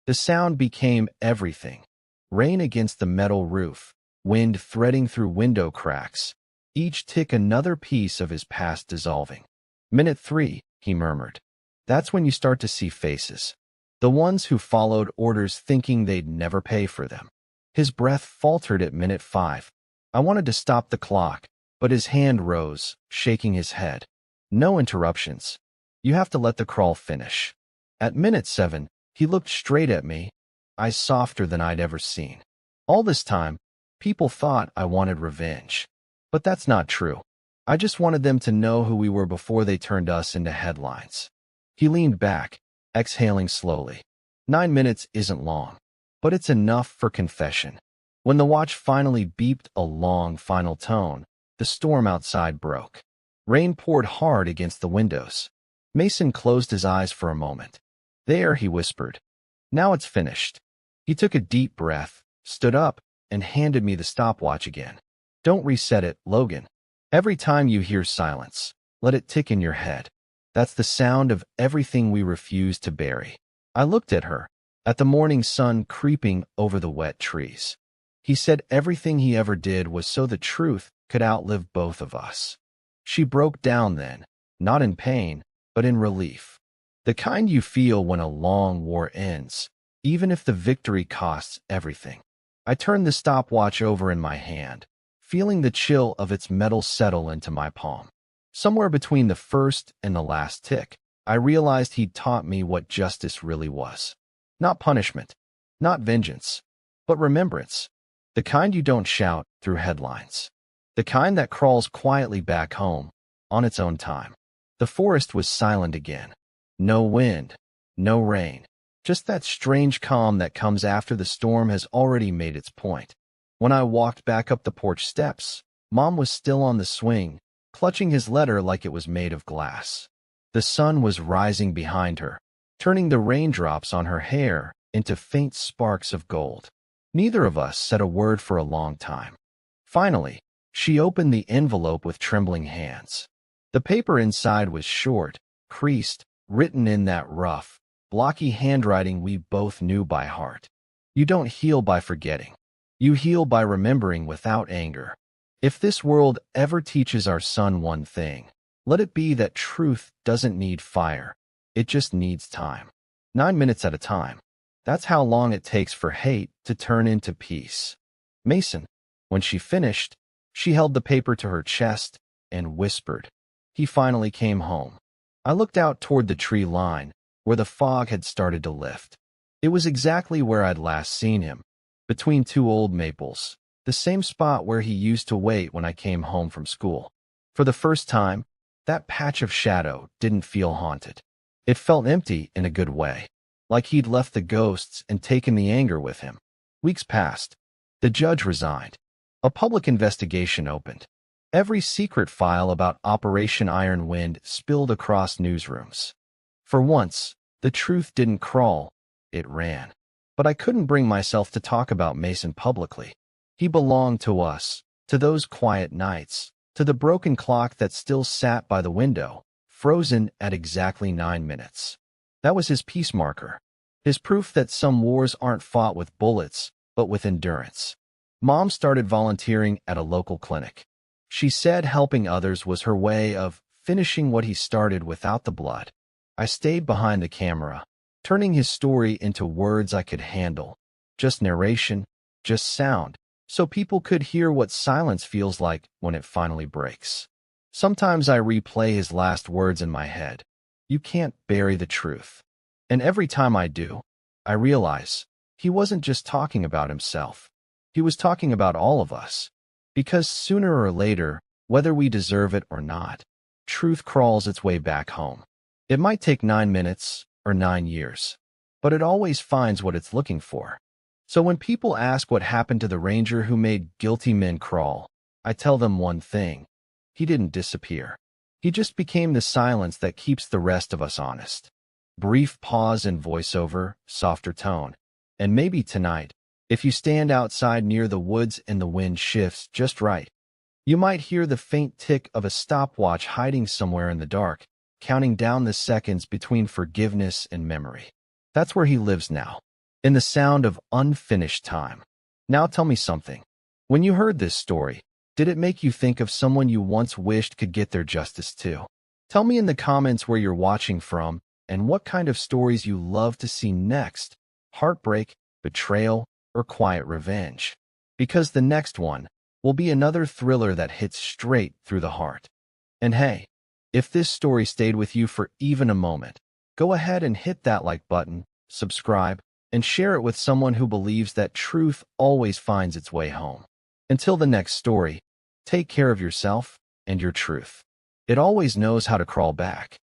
The sound became everything. Rain against the metal roof, wind threading through window cracks, each tick another piece of his past dissolving. Minute 3, he murmured. That's when you start to see faces. The ones who followed orders thinking they'd never pay for them. His breath faltered at minute 5. I wanted to stop the clock, but his hand rose, shaking his head. No interruptions. You have to let the crawl finish. At minute 7, he looked straight at me, eyes softer than I'd ever seen. All this time, people thought I wanted revenge. But that's not true. I just wanted them to know who we were before they turned us into headlines. He leaned back, exhaling slowly. 9 minutes isn't long, but it's enough for confession. When the watch finally beeped a long final tone, the storm outside broke. Rain poured hard against the windows. Mason closed his eyes for a moment. There, he whispered. Now it's finished. He took a deep breath, stood up, and handed me the stopwatch again. Don't reset it, Logan. Every time you hear silence, let it tick in your head. That's the sound of everything we refuse to bury. I looked at her, at the morning sun creeping over the wet trees. He said everything he ever did was so the truth could outlive both of us. She broke down then, not in pain, but in relief. The kind you feel when a long war ends, even if the victory costs everything. I turned the stopwatch over in my hand, feeling the chill of its metal settle into my palm. Somewhere between the first and the last tick, I realized he'd taught me what justice really was. Not punishment, not vengeance, but remembrance. The kind you don't shout through headlines. The kind that crawls quietly back home, on its own time. The forest was silent again. No wind, no rain. Just that strange calm that comes after the storm has already made its point. When I walked back up the porch steps, Mom was still on the swing, clutching his letter like it was made of glass. The sun was rising behind her, turning the raindrops on her hair into faint sparks of gold. Neither of us said a word for a long time. Finally, she opened the envelope with trembling hands. The paper inside was short, creased, written in that rough, blocky handwriting we both knew by heart. You don't heal by forgetting. You heal by remembering without anger. If this world ever teaches our son one thing, let it be that truth doesn't need fire. It just needs time. 9 minutes at a time. That's how long it takes for hate to turn into peace. Mason, when she finished, she held the paper to her chest and whispered. He finally came home. I looked out toward the tree line, where the fog had started to lift. It was exactly where I'd last seen him, between two old maples, the same spot where he used to wait when I came home from school. For the first time, that patch of shadow didn't feel haunted. It felt empty in a good way, like he'd left the ghosts and taken the anger with him. Weeks passed. The judge resigned. A public investigation opened. Every secret file about Operation Iron Wind spilled across newsrooms. For once, the truth didn't crawl, it ran. But I couldn't bring myself to talk about Mason publicly. He belonged to us, to those quiet nights, to the broken clock that still sat by the window, frozen at exactly 9 minutes. That was his peace marker, his proof that some wars aren't fought with bullets, but with endurance. Mom started volunteering at a local clinic. She said helping others was her way of finishing what he started without the blood. I stayed behind the camera, turning his story into words I could handle. Just narration, just sound, so people could hear what silence feels like when it finally breaks. Sometimes I replay his last words in my head. You can't bury the truth. And every time I do, I realize he wasn't just talking about himself. He was talking about all of us. Because sooner or later, whether we deserve it or not, truth crawls its way back home. It might take 9 minutes or 9 years, but it always finds what it's looking for. So when people ask what happened to the ranger who made guilty men crawl, I tell them one thing. He didn't disappear. He just became the silence that keeps the rest of us honest. Brief pause in voiceover, softer tone. And maybe tonight, if you stand outside near the woods and the wind shifts just right, you might hear the faint tick of a stopwatch hiding somewhere in the dark, counting down the seconds between forgiveness and memory. That's where he lives now, in the sound of unfinished time. Now tell me something. When you heard this story, did it make you think of someone you once wished could get their justice too? Tell me in the comments where you're watching from and what kind of stories you love to see next. Heartbreak, betrayal, or quiet revenge. Because the next one will be another thriller that hits straight through the heart. And hey, if this story stayed with you for even a moment, go ahead and hit that like button, subscribe, and share it with someone who believes that truth always finds its way home. Until the next story, take care of yourself and your truth. It always knows how to crawl back.